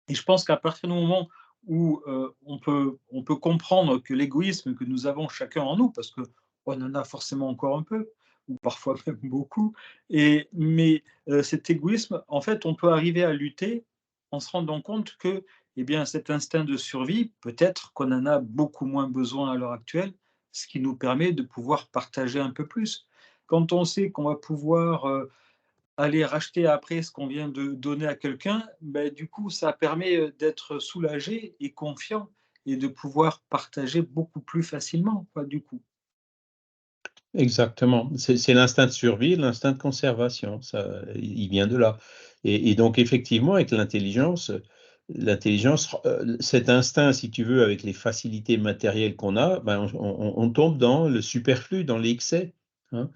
Et je pense qu'à partir du moment où on peut comprendre que l'égoïsme que nous avons chacun en nous, parce qu'on en a forcément encore un peu, ou parfois même beaucoup, mais cet égoïsme, en fait, on peut arriver à lutter en se rendant compte que, eh bien, cet instinct de survie, peut-être qu'on en a beaucoup moins besoin à l'heure actuelle, ce qui nous permet de pouvoir partager un peu plus. Quand on sait qu'on va pouvoir aller racheter après ce qu'on vient de donner à quelqu'un, ben, du coup, ça permet d'être soulagé et confiant et de pouvoir partager beaucoup plus facilement, quoi, du coup. Exactement. C'est l'instinct de survie, l'instinct de conservation. Ça, il vient de là. Et donc, effectivement, avec l'intelligence, cet instinct, si tu veux, avec les facilités matérielles qu'on a, ben, on tombe dans le superflu, dans l'excès, hein.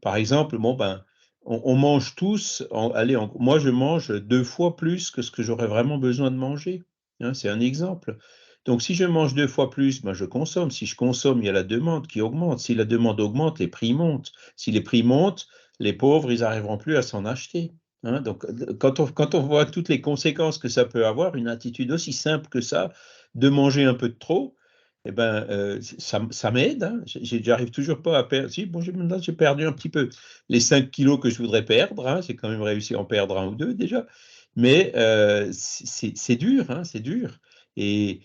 Par exemple, bon, ben, on mange tous, allez, moi je mange 2 fois plus que ce que j'aurais vraiment besoin de manger, hein, c'est un exemple. Donc si je mange 2 fois plus, ben, je consomme. Si je consomme, il y a la demande qui augmente. Si la demande augmente, les prix montent. Si les prix montent, les pauvres, ils n'arriveront plus à s'en acheter, hein. Donc quand on voit toutes les conséquences que ça peut avoir, une attitude aussi simple que ça, de manger un peu de trop, eh ben, ça m'aide, hein. J'arrive toujours pas à perdre. Si, bon, là, j'ai perdu un petit peu les 5 kilos que je voudrais perdre, hein. J'ai quand même réussi à en perdre 1 ou 2 déjà. Mais c'est dur, hein, c'est dur. Et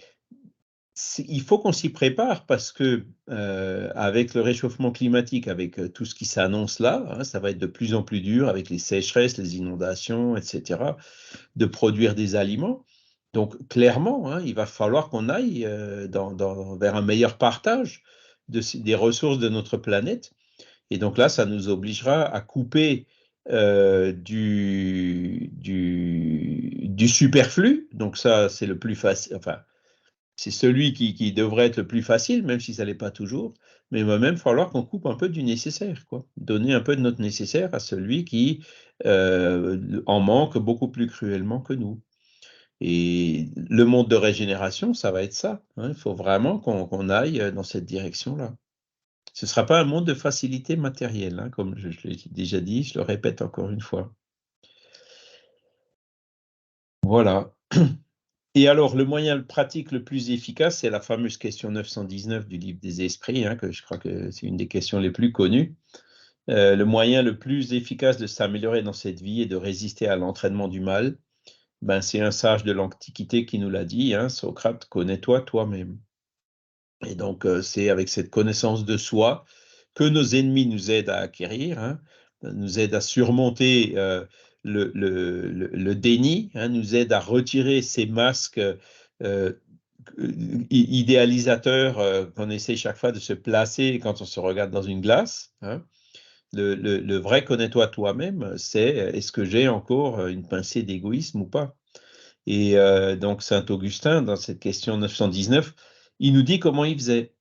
il faut qu'on s'y prépare parce que avec le réchauffement climatique, avec tout ce qui s'annonce là, hein, ça va être de plus en plus dur avec les sécheresses, les inondations, etc., de produire des aliments. Donc, clairement, hein, il va falloir qu'on aille vers un meilleur partage des ressources de notre planète. Et donc là, ça nous obligera à couper du superflu. Donc ça, c'est le plus facile. Enfin, c'est celui qui devrait être le plus facile, même si ça ne l'est pas toujours. Mais il va même falloir qu'on coupe un peu du nécessaire, quoi. Donner un peu de notre nécessaire à celui qui en manque beaucoup plus cruellement que nous. Et le monde de régénération, ça va être ça, hein. Il faut vraiment qu'on aille dans cette direction-là. Ce ne sera pas un monde de facilité matérielle, hein, comme je l'ai déjà dit, je le répète encore une fois. Voilà. Et alors, le moyen pratique le plus efficace, c'est la fameuse question 919 du livre des esprits, hein, que je crois que c'est une des questions les plus connues. Le moyen le plus efficace de s'améliorer dans cette vie et de résister à l'entraînement du mal, ben, c'est un sage de l'Antiquité qui nous l'a dit, hein, Socrate, connais-toi toi-même. Et donc, c'est avec cette connaissance de soi que nos ennemis nous aident à acquérir, hein, nous aident à surmonter le déni, hein, nous aide à retirer ces masques idéalisateurs qu'on essaie chaque fois de se placer quand on se regarde dans une glace. Hein. Le vrai connais-toi toi-même, c'est est-ce que j'ai encore une pincée d'égoïsme ou pas? Et donc Saint Augustin, dans cette question 919, il nous dit comment il faisait.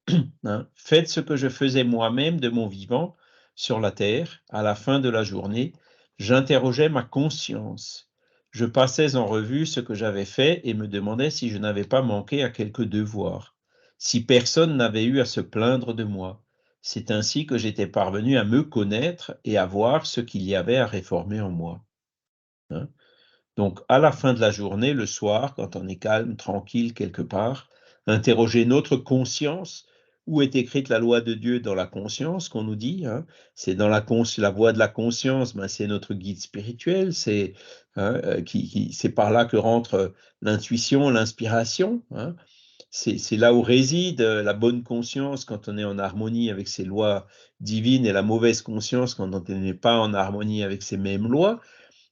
Hein. Faites ce que je faisais moi-même de mon vivant sur la terre, à la fin de la journée, j'interrogeais ma conscience. Je passais en revue ce que j'avais fait et me demandais si je n'avais pas manqué à quelque devoir, si personne n'avait eu à se plaindre de moi. C'est ainsi que j'étais parvenu à me connaître et à voir ce qu'il y avait à réformer en moi. Hein. Donc, à la fin de la journée, le soir, quand on est calme, tranquille quelque part, interroger notre conscience. Où est écrite la loi de Dieu dans la conscience qu'on nous dit, hein? C'est dans la voie de la conscience, ben c'est notre guide spirituel, c'est hein, c'est par là que rentre l'intuition, l'inspiration. Hein? C'est là où réside la bonne conscience quand on est en harmonie avec ces lois divines et la mauvaise conscience quand on n'est pas en harmonie avec ces mêmes lois.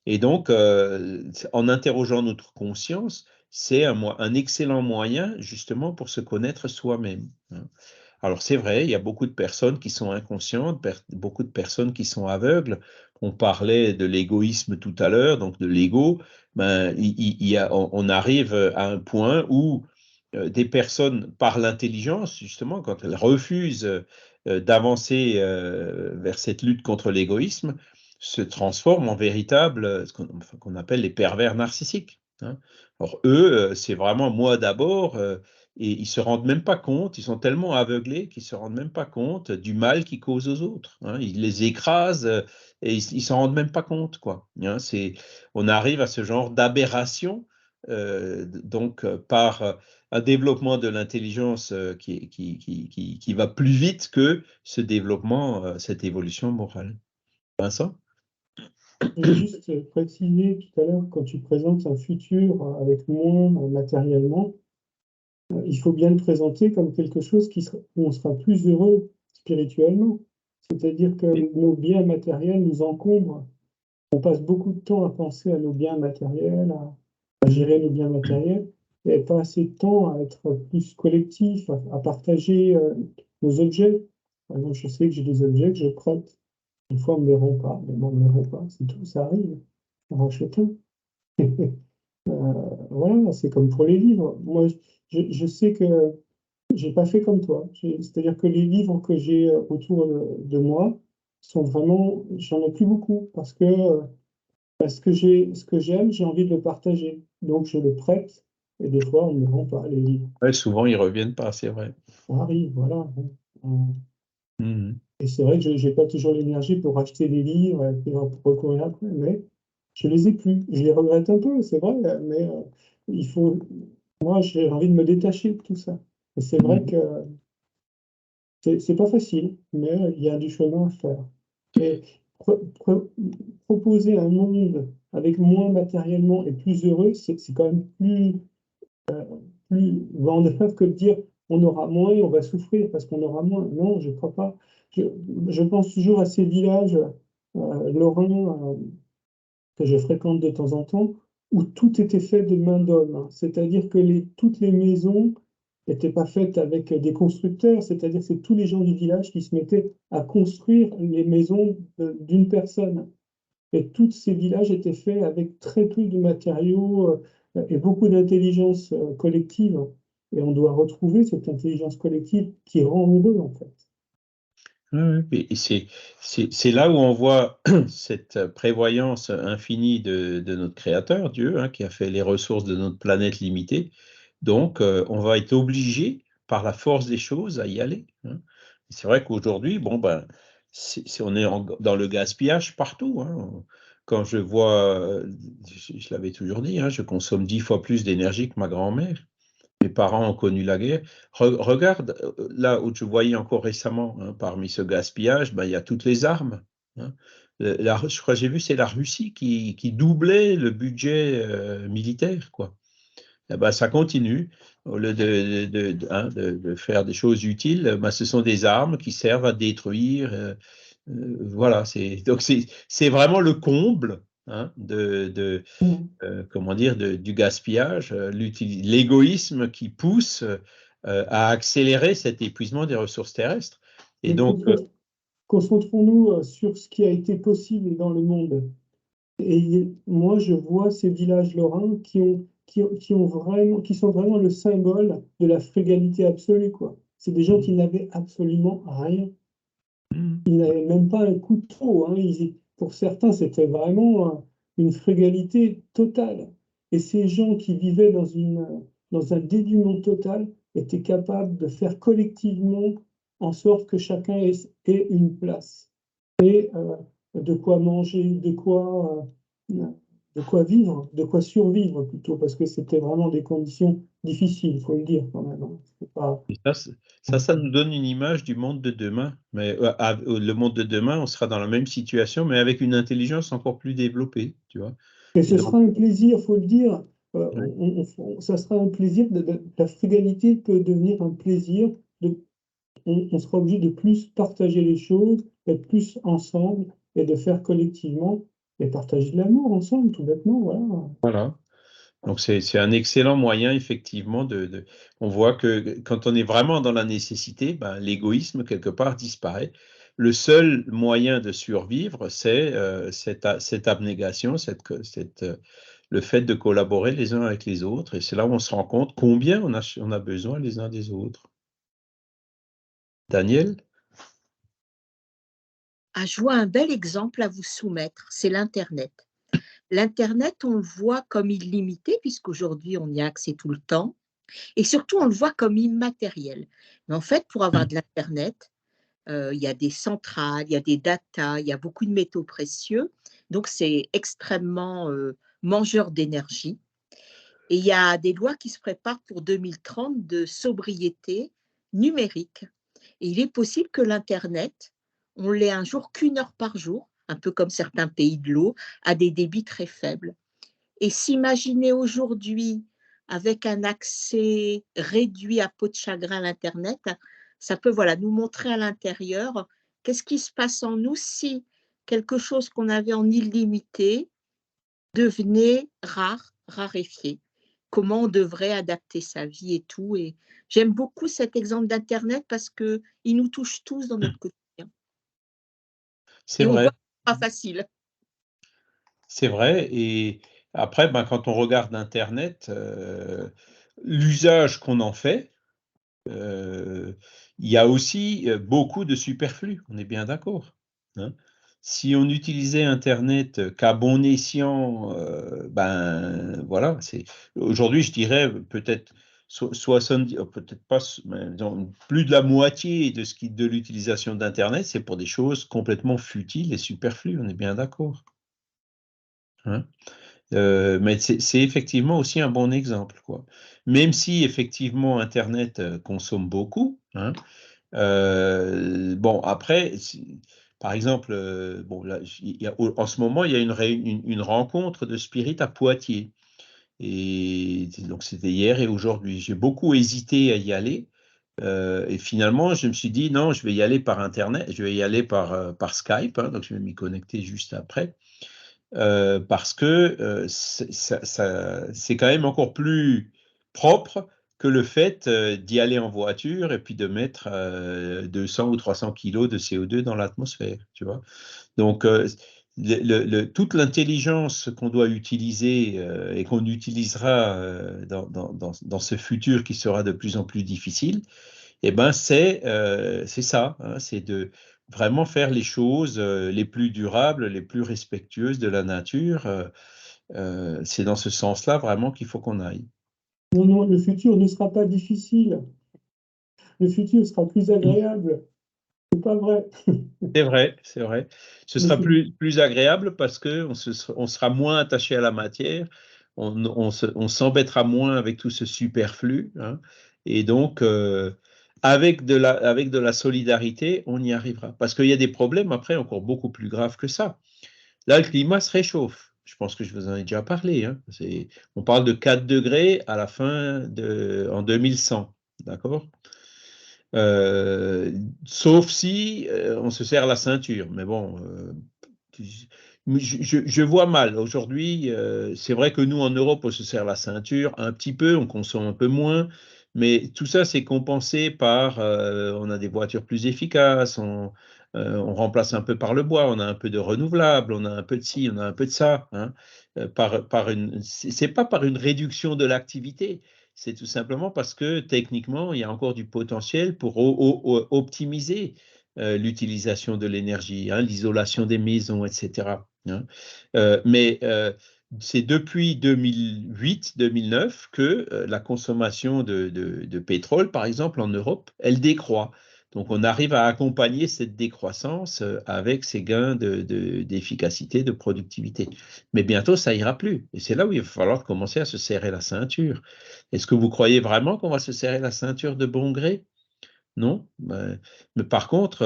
Et donc, en interrogeant notre conscience, c'est un excellent moyen justement pour se connaître soi-même. Hein. Alors c'est vrai, il y a beaucoup de personnes qui sont inconscientes, beaucoup de personnes qui sont aveugles. On parlait de l'égoïsme tout à l'heure, donc de l'ego. Ben, on arrive à un point où des personnes, par l'intelligence, justement, quand elles refusent d'avancer vers cette lutte contre l'égoïsme, se transforment en véritables, ce qu'on appelle les pervers narcissiques. Hein. Alors eux, c'est vraiment moi d'abord, et ils se rendent même pas compte, ils sont tellement aveuglés qu'ils se rendent même pas compte du mal qu'ils causent aux autres. Hein. Ils les écrasent et ils s'en rendent même pas compte, quoi. Hein. On arrive à ce genre d'aberration, donc par un développement de l'intelligence qui va plus vite que ce développement, cette évolution morale. Vincent? Je voulais juste préciser tout à l'heure, quand tu présentes un futur avec moins matériellement, il faut bien le présenter comme quelque chose où on sera plus heureux spirituellement. C'est-à-dire que nos biens matériels nous encombrent. On passe beaucoup de temps à penser à nos biens matériels, à gérer nos biens matériels, et pas assez de temps à être plus collectif, à partager nos objets. Par exemple, je sais que j'ai des objets que je prête. Une fois, on ne me les rend pas, mais on ne me les rend pas, c'est tout, ça arrive. On rachète un. Voilà, c'est comme pour les livres. Moi, je sais que j'ai pas fait comme toi. C'est-à-dire que les livres que j'ai autour de moi sont vraiment, j'en ai plus beaucoup parce que ce que j'aime, j'ai envie de le partager. Donc je le prête et des fois on ne me rend pas les livres. Ouais, souvent ils reviennent pas, c'est vrai. Ça arrive, voilà. Mhm. Et c'est vrai que je n'ai pas toujours l'énergie pour acheter des livres et puis pour recourir après, mais je les ai plus. Je les regrette un peu, c'est vrai, mais il faut. Moi, j'ai envie de me détacher de tout ça. Et c'est vrai que c'est pas facile, mais il y a du chemin à faire. Et proposer un monde avec moins matériellement et plus heureux, c'est quand même plus vendeur que de dire on aura moins et on va souffrir parce qu'on aura moins. Non, je ne crois pas. Je pense toujours à ces villages lorrains que je fréquente de temps en temps, où tout était fait de main d'homme. Hein. C'est-à-dire que toutes les maisons n'étaient pas faites avec des constructeurs, c'est-à-dire que c'est tous les gens du village qui se mettaient à construire les maisons d'une personne. Et tous ces villages étaient faits avec très peu de matériaux et beaucoup d'intelligence collective. Et on doit retrouver cette intelligence collective qui rend heureux, en fait. Ouais, et c'est là où on voit cette prévoyance infinie de notre Créateur, Dieu, hein, qui a fait les ressources de notre planète limitée. Donc, on va être obligé, par la force des choses, à y aller. Hein. C'est vrai qu'aujourd'hui, bon, ben, on est dans le gaspillage partout. Hein. Quand je vois, je l'avais toujours dit, hein, je consomme 10 fois plus d'énergie que ma grand-mère. Mes parents ont connu la guerre. Regarde, là où je voyais encore récemment, hein, parmi ce gaspillage, ben, il y a toutes les armes. Hein. Je crois que j'ai vu, c'est la Russie qui doublait le budget militaire, quoi. Eh ben, ça continue. Au lieu de faire des choses utiles, ben, ce sont des armes qui servent à détruire. Voilà, donc c'est vraiment le comble. Hein. hein, comment dire, du gaspillage, l'égoïsme qui pousse à accélérer cet épuisement des ressources terrestres. Et Mais donc, concentrons-nous sur ce qui a été possible dans le monde. Et moi, je vois ces villages lorrains qui sont vraiment le symbole de la frugalité absolue, quoi. C'est des gens qui n'avaient absolument rien. Ils n'avaient même pas un couteau, hein. Pour certains, c'était vraiment une frugalité totale. Et ces gens qui vivaient dans un dénuement total étaient capables de faire collectivement en sorte que chacun ait une place. Et de quoi manger, de quoi vivre, de quoi survivre plutôt, parce que c'était vraiment des conditions difficiles, il faut le dire quand même, hein. C'est pas... et ça nous donne une image du monde de demain. Mais le monde de demain, on sera dans la même situation, mais avec une intelligence encore plus développée, tu vois. Et Et ce donc, sera un plaisir, il faut le dire. ouais. Ça sera un plaisir. La frugalité peut devenir un plaisir. On sera obligé de plus partager les choses, d'être plus ensemble et de faire collectivement et partager de l'amour ensemble, tout bêtement. Voilà. Voilà. Donc, c'est un excellent moyen, effectivement, on voit que quand on est vraiment dans la nécessité, ben, l'égoïsme, quelque part, disparaît. Le seul moyen de survivre, c'est cette abnégation, le fait de collaborer les uns avec les autres. Et c'est là où on se rend compte combien on a besoin les uns des autres. Daniel? Ah, je vois un bel exemple à vous soumettre, c'est l'Internet. L'Internet, on le voit comme illimité, puisqu'aujourd'hui, on y a accès tout le temps. Et surtout, on le voit comme immatériel. Mais en fait, pour avoir de l'Internet, il y a des centrales, il y a des datas, il y a beaucoup de métaux précieux. Donc, c'est extrêmement mangeur d'énergie. Et il y a des lois qui se préparent pour 2030 de sobriété numérique. Et il est possible que l'Internet, on l'ait un jour qu'1 heure par jour, un peu comme certains pays de l'eau, à des débits très faibles. Et s'imaginer aujourd'hui avec un accès réduit à peau de chagrin à l'Internet, ça peut voilà, nous montrer à l'intérieur qu'est-ce qui se passe en nous si quelque chose qu'on avait en illimité devenait rare, raréfié. Comment on devrait adapter sa vie et tout. Et j'aime beaucoup cet exemple d'Internet parce qu'il nous touche tous dans notre quotidien. C'est Et on vrai, voit que ce n'est pas facile. c'est vrai. Et après, ben, quand on regarde Internet, l'usage qu'on en fait, il y a aussi beaucoup de superflu, on est bien d'accord, hein. Si on utilisait Internet qu'à bon escient, ben voilà, aujourd'hui, je dirais peut-être 70, peut-être pas, mais disons, plus de la moitié de l'utilisation d'Internet, c'est pour des choses complètement futiles et superflues, on est bien d'accord, hein. Mais c'est effectivement aussi un bon exemple, quoi. Même si effectivement Internet consomme beaucoup, hein, bon, après, par exemple, bon, là, en ce moment, il y a une rencontre de Spirit à Poitiers. Et donc, c'était hier et aujourd'hui. J'ai beaucoup hésité à y aller. Et finalement, je me suis dit, non, je vais y aller par Internet, je vais y aller par Skype, hein, donc je vais m'y connecter juste après. Parce que c'est quand même encore plus propre que le fait d'y aller en voiture et puis de mettre 200 ou 300 kilos de CO2 dans l'atmosphère, tu vois. Donc, toute l'intelligence qu'on doit utiliser et qu'on utilisera dans ce futur qui sera de plus en plus difficile, eh ben c'est ça, hein, c'est de vraiment faire les choses les plus durables, les plus respectueuses de la nature. C'est dans ce sens-là vraiment qu'il faut qu'on aille. Non, non, le futur ne sera pas difficile. Le futur sera plus agréable. C'est pas vrai. C'est vrai, c'est vrai. Ce Le sera fu- plus agréable parce qu'on on sera moins attaché à la matière, on s'embêtera moins avec tout ce superflu, hein, et donc, avec de la solidarité, on y arrivera. Parce qu'il y a des problèmes après encore beaucoup plus graves que ça. Là, le climat se réchauffe. Je pense que je vous en ai déjà parlé, hein. On parle de 4 degrés à la en 2100, d'accord? Sauf si on se serre la ceinture. Mais bon, Je vois mal. Aujourd'hui, c'est vrai que nous, en Europe, on se serre la ceinture un petit peu, on consomme un peu moins, mais tout ça, c'est compensé par, on a des voitures plus efficaces, on remplace un peu par le bois, on a un peu de renouvelable, on a un peu de ci, on a un peu de ça. Hein, c'est pas par une réduction de l'activité, c'est tout simplement parce que techniquement, il y a encore du potentiel pour optimiser l'utilisation de l'énergie, hein, l'isolation des maisons, etc. Hein. Mais c'est depuis 2008-2009 que la consommation de pétrole, par exemple, en Europe, elle décroît. Donc, on arrive à accompagner cette décroissance avec ces gains d'efficacité, de productivité. Mais bientôt, ça ira plus. Et c'est là où il va falloir commencer à se serrer la ceinture. Est-ce que vous croyez vraiment qu'on va se serrer la ceinture de bon gré? Non. Mais par contre,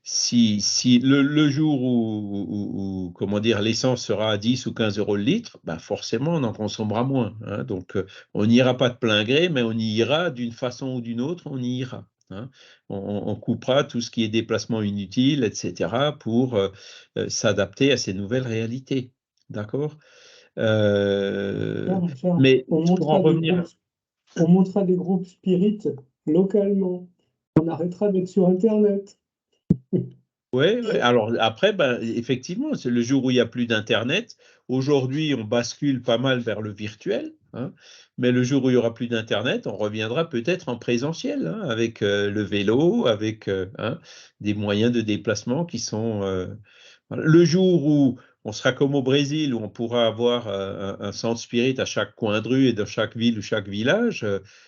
si le jour où, comment dire, l'essence sera à 10 ou 15 euros le litre, ben forcément, on en consommera moins. Hein. Donc, on n'ira pas de plein gré, mais on y ira d'une façon ou d'une autre, on y ira. Hein. On coupera tout ce qui est déplacement inutile, etc., pour s'adapter à ces nouvelles réalités. D'accord? Charles, Mais pour en revenir. on montera des groupes spirites localement. On arrêtera d'être sur Internet. Oui, alors après, ben, effectivement, c'est le jour où il n'y a plus d'Internet. Aujourd'hui, on bascule pas mal vers le virtuel, hein, mais le jour où il n'y aura plus d'Internet, on reviendra peut-être en présentiel, hein, avec le vélo, avec hein, des moyens de déplacement qui sont. Voilà. Le jour où on sera comme au Brésil, où on pourra avoir un centre spirit à chaque coin de rue et dans chaque ville ou chaque village,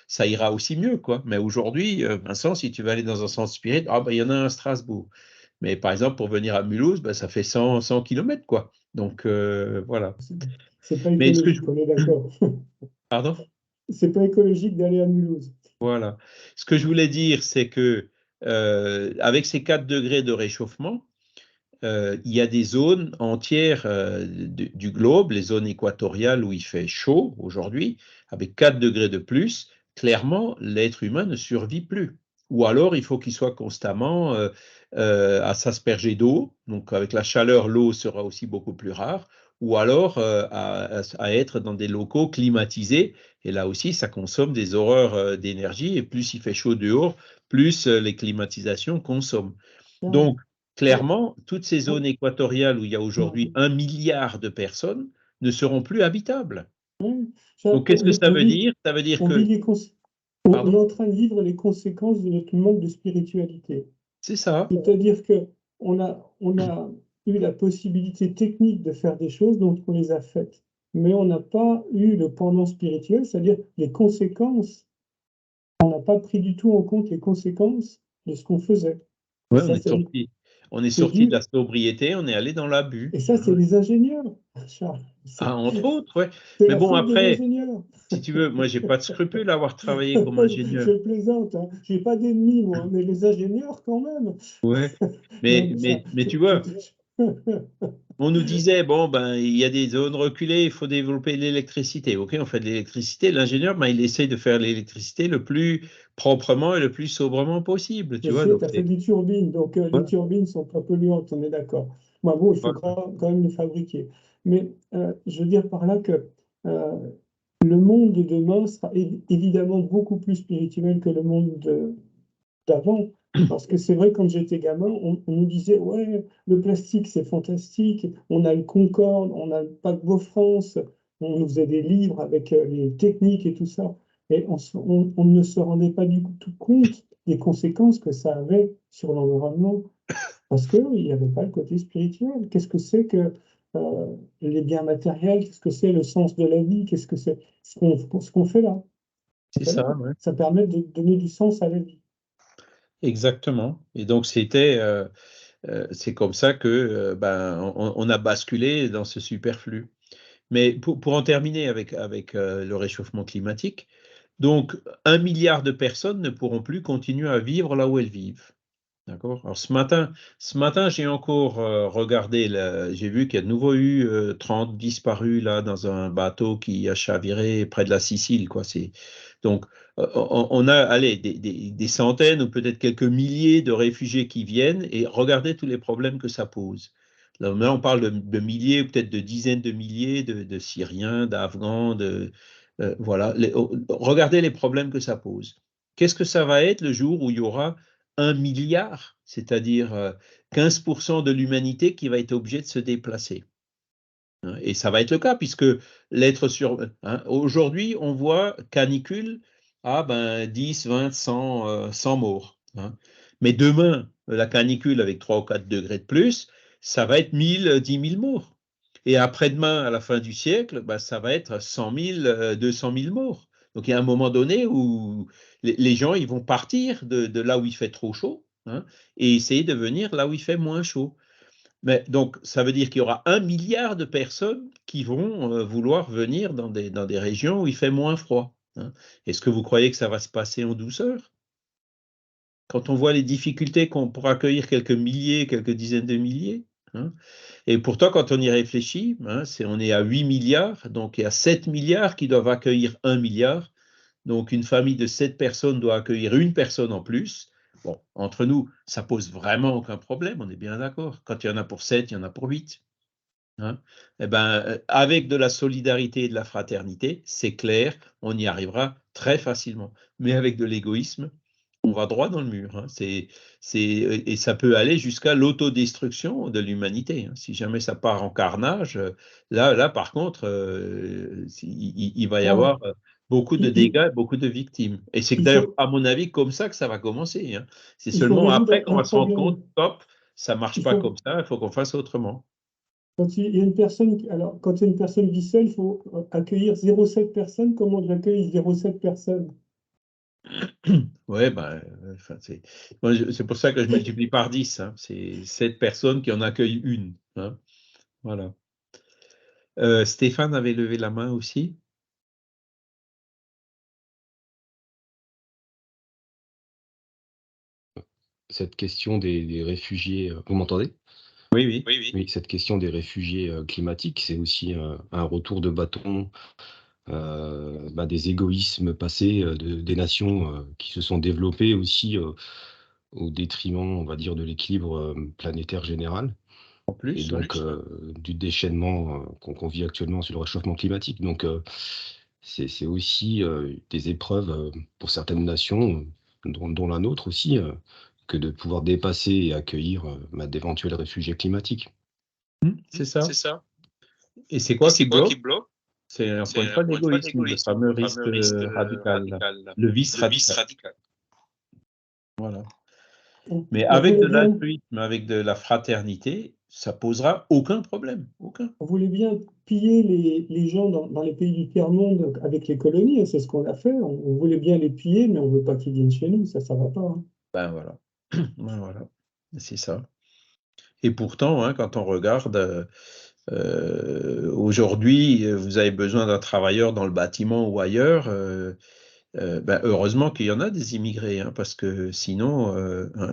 ça ira aussi mieux, quoi. Mais aujourd'hui, Vincent, si tu veux aller dans un centre spirit, ah, ben, il y en a un à Strasbourg. Mais par exemple, pour venir à Mulhouse, ben, ça fait 100 km, quoi. Donc, voilà. C'est pas Mais ce que je... écologique, on est d'accord. Pardon? C'est pas écologique d'aller à Mulhouse. Voilà. Ce que je voulais dire, c'est que avec ces 4 degrés de réchauffement, il y a des zones entières du globe, les zones équatoriales où il fait chaud aujourd'hui, avec 4 degrés de plus, clairement, l'être humain ne survit plus. Ou alors, il faut qu'il soit constamment à s'asperger d'eau, donc avec la chaleur, l'eau sera aussi beaucoup plus rare, ou alors à être dans des locaux climatisés, et là aussi, ça consomme des horreurs d'énergie, et plus il fait chaud dehors, plus les climatisations consomment. Charles, Donc, clairement, toutes ces oh, zones équatoriales où il y a non, aujourd'hui 1 milliard de personnes ne seront plus habitables. ouais. Charles, Donc, qu'est-ce que ça veut dire? Ça veut dire on vit que, on est pardon, en train de vivre les conséquences de notre manque de spiritualité. c'est ça. C'est-à-dire que on a eu la possibilité technique de faire des choses, donc on les a faites. Mais on n'a pas eu le pendant spirituel, c'est-à-dire les conséquences. On n'a pas pris du tout en compte les conséquences de ce qu'on faisait. Et Ouais, ça, on est c'est sorti de dû. la sobriété, on est allé dans l'abus. Et ça, c'est Hein. les ingénieurs, Charles. Ah, entre autres, ouais. C'est Mais la bon, faute des après, ingénieurs. si tu veux, moi, j'ai pas de scrupule à avoir travaillé comme ingénieur. Je plaisante, hein. J'ai pas d'ennemis, moi, mais les ingénieurs, quand même. Ouais. Non, Mais tu vois, on nous disait, bon, ben, il y a des zones reculées, il faut développer l'électricité. OK, on fait de l'électricité. L'ingénieur, ben, il essaye de faire l'électricité le plus proprement et le plus sobrement possible, Je tu vois. sais, Donc, tu as fait des turbines, donc les voilà. turbines sont pas polluantes, on est d'accord. Moi, bon, il faut Voilà. quand même les fabriquer. Mais je veux dire par là que euh, le monde de demain sera évidemment beaucoup plus spirituel que le monde d'avant. Parce que c'est vrai, quand j'étais gamin, on nous disait, ouais, le plastique, c'est fantastique, on a le Concorde, on a le paquebot France, on nous faisait des livres avec les techniques et tout ça. Et on ne se rendait pas du tout compte des conséquences que ça avait sur l'environnement, parce qu'il n'y avait pas le côté spirituel. Qu'est-ce que c'est que les biens matériels? Qu'est-ce que c'est le sens de la vie? Qu'est-ce que c'est ce qu'on fait là? C'est ça, ouais. Ça permet de donner du sens à la vie. Exactement. Et donc, c'est comme ça que ben, on a basculé dans ce superflu. Mais pour en terminer avec le réchauffement climatique, donc 1 milliard de personnes ne pourront plus continuer à vivre là où elles vivent. D'accord? Alors ce matin, j'ai encore regardé, j'ai vu qu'il y a de nouveau eu 30 disparus là dans un bateau qui a chaviré près de la Sicile, quoi. Donc on a allez, des centaines ou peut-être quelques milliers de réfugiés qui viennent et regardez tous les problèmes que ça pose. Là, on parle de milliers, peut-être de dizaines de milliers de Syriens, d'Afghans, voilà. Regardez les problèmes que ça pose. Qu'est-ce que ça va être le jour où il y aura 1 milliard, c'est-à-dire 15% de l'humanité qui va être obligée de se déplacer? Et ça va être le cas, puisque l'être sur... aujourd'hui, on voit canicule, 10, 20, 100 morts. Mais demain, la canicule avec 3 ou 4 degrés de plus, ça va être 1000, 10 000 morts. Et après-demain, à la fin du siècle, ça va être 100 000, 200 000 morts. Donc il y a un moment donné où les gens ils vont partir de là où il fait trop chaud, et essayer de venir là où il fait moins chaud. Mais donc, ça veut dire qu'il y aura 1 milliard de personnes qui vont vouloir venir dans des régions où il fait moins froid. Est-ce que vous croyez que ça va se passer en douceur? Quand on voit les difficultés qu'on pourra accueillir quelques milliers, quelques dizaines de milliers, et pourtant, quand on y réfléchit, on est à 8 milliards, donc il y a 7 milliards qui doivent accueillir 1 milliard. Donc, une famille de 7 personnes doit accueillir une personne en plus. Bon, entre nous, ça pose vraiment aucun problème, on est bien d'accord. Quand il y en a pour 7, il y en a pour 8. Avec de la solidarité et de la fraternité, c'est clair, on y arrivera très facilement. Mais avec de l'égoïsme, on va droit dans le mur. Et ça peut aller jusqu'à l'autodestruction de l'humanité. Si jamais ça part en carnage, là par contre, il va y avoir beaucoup de dégâts, beaucoup de victimes. Et c'est d'ailleurs, à mon avis, comme ça que ça va commencer. C'est Il faut seulement résoudre après qu'on un va se rendre compte, problème. stop, ça ne marche pas comme ça, il faut qu'on fasse autrement. Quand il y a une personne, alors, quand une personne vit seule, il faut accueillir 0,7 personnes. Comment j'accueille 0,7 personnes? Ouais, c'est pour ça que je multiplie par 10. C'est 7 personnes qui en accueillent une. Voilà. Stéphane avait levé la main aussi. Cette question des réfugiés, vous m'entendez? Oui, oui. Oui, cette question des réfugiés climatiques, c'est aussi un retour de bâton des égoïsmes passés des nations qui se sont développées aussi au détriment, on va dire, de l'équilibre planétaire général En et plus, donc du déchaînement qu'on vit actuellement sur le réchauffement climatique. Donc, c'est aussi des épreuves pour certaines nations, dont la nôtre aussi, que de pouvoir dépasser et accueillir d'éventuels réfugiés climatiques. c'est ça. C'est ça. Et c'est quoi qui bloque? bloque? C'est encore une C'est fois encore une fois l'égoïsme, le l'égoïsme, fameux le risque fameux risque radical, radical, le vice le vice radical. radical. Voilà. On Mais avec de voulait bien, l'altruisme, avec de la fraternité, ça posera aucun problème. Aucun. on voulait bien piller les gens dans les pays du tiers-monde avec les colonies, et c'est ce qu'on a fait. On voulait bien les piller, mais on ne veut pas qu'ils viennent chez nous, ça ne va pas. Voilà. Voilà. C'est ça. Et pourtant, quand on regarde, aujourd'hui, vous avez besoin d'un travailleur dans le bâtiment ou ailleurs, heureusement qu'il y en a des immigrés, parce que sinon,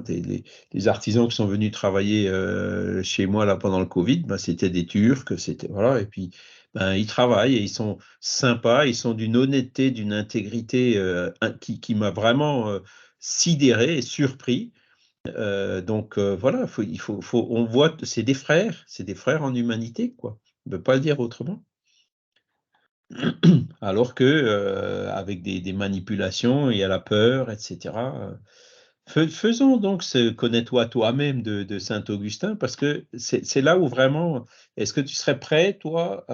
les artisans qui sont venus travailler chez moi là pendant le Covid, c'était des Turcs, voilà, et puis ils travaillent et ils sont sympas, ils sont d'une honnêteté, d'une intégrité qui m'a vraiment sidéré et surpris. Donc voilà, on voit, c'est des frères en humanité, quoi. On ne peut pas le dire autrement. Alors que avec des manipulations, il y a la peur, etc. Faisons donc ce connais-toi toi-même de Saint-Augustin, parce que c'est là où vraiment, est-ce que tu serais prêt, toi,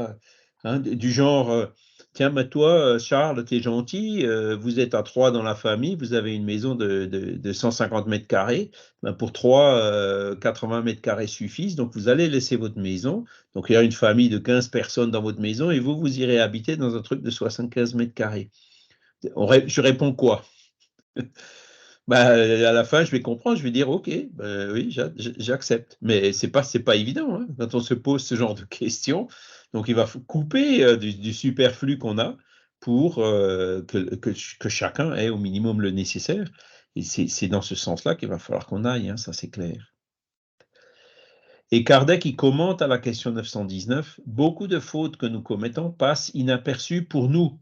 du genre, tiens, toi, Charles, tu es gentil, vous êtes à 3 dans la famille, vous avez une maison de 150 mètres carrés, pour 3, 80 mètres carrés suffisent, donc vous allez laisser votre maison, donc il y a une famille de 15 personnes dans votre maison, et vous irez habiter dans un truc de 75 mètres carrés. Je réponds quoi? À la fin, je vais comprendre, je vais dire, OK, oui, j'accepte. Mais c'est pas évident quand on se pose ce genre de questions. Donc, il va couper du superflu qu'on a pour que chacun ait au minimum le nécessaire. Et c'est dans ce sens-là qu'il va falloir qu'on aille, ça c'est clair. Et Kardec, il commente à la question 919, beaucoup de fautes que nous commettons passent inaperçues pour nous.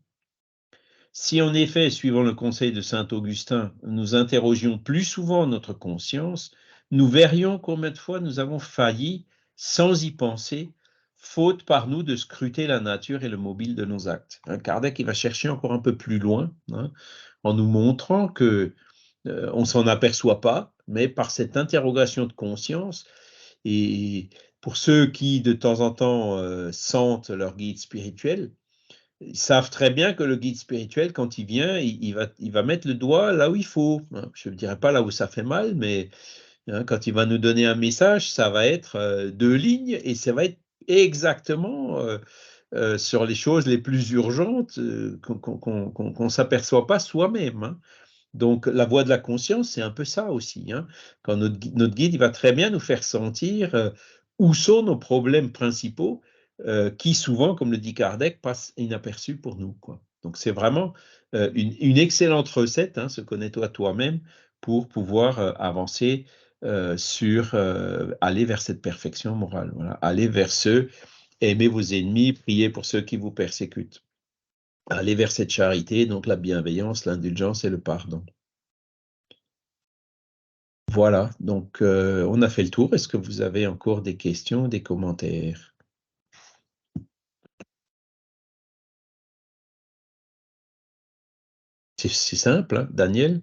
Si en effet, suivant le conseil de saint Augustin, nous interrogions plus souvent notre conscience, nous verrions combien de fois nous avons failli sans y penser, faute par nous de scruter la nature et le mobile de nos actes. Kardec, il va chercher encore un peu plus loin, en nous montrant que on s'en aperçoit pas, mais par cette interrogation de conscience, et pour ceux qui, de temps en temps, sentent leur guide spirituel, ils savent très bien que le guide spirituel, quand il vient, il va mettre le doigt là où il faut. Je ne dirais pas là où ça fait mal, mais quand il va nous donner un message, ça va être 2 lignes et ça va être exactement sur les choses les plus urgentes qu'on ne s'aperçoit pas soi-même. Donc, la voie de la conscience, c'est un peu ça aussi. Quand notre guide, il va très bien nous faire sentir où sont nos problèmes principaux, qui souvent, comme le dit Kardec, passent inaperçus pour nous, quoi. Donc, c'est vraiment une excellente recette, se connais-toi toi-même, pour pouvoir avancer sur aller vers cette perfection morale. Voilà. Aller vers ceux, aimez vos ennemis, priez pour ceux qui vous persécutent. Aller vers cette charité, donc la bienveillance, l'indulgence et le pardon. Voilà, donc on a fait le tour. Est-ce que vous avez encore des questions, des commentaires? C'est simple, Daniel?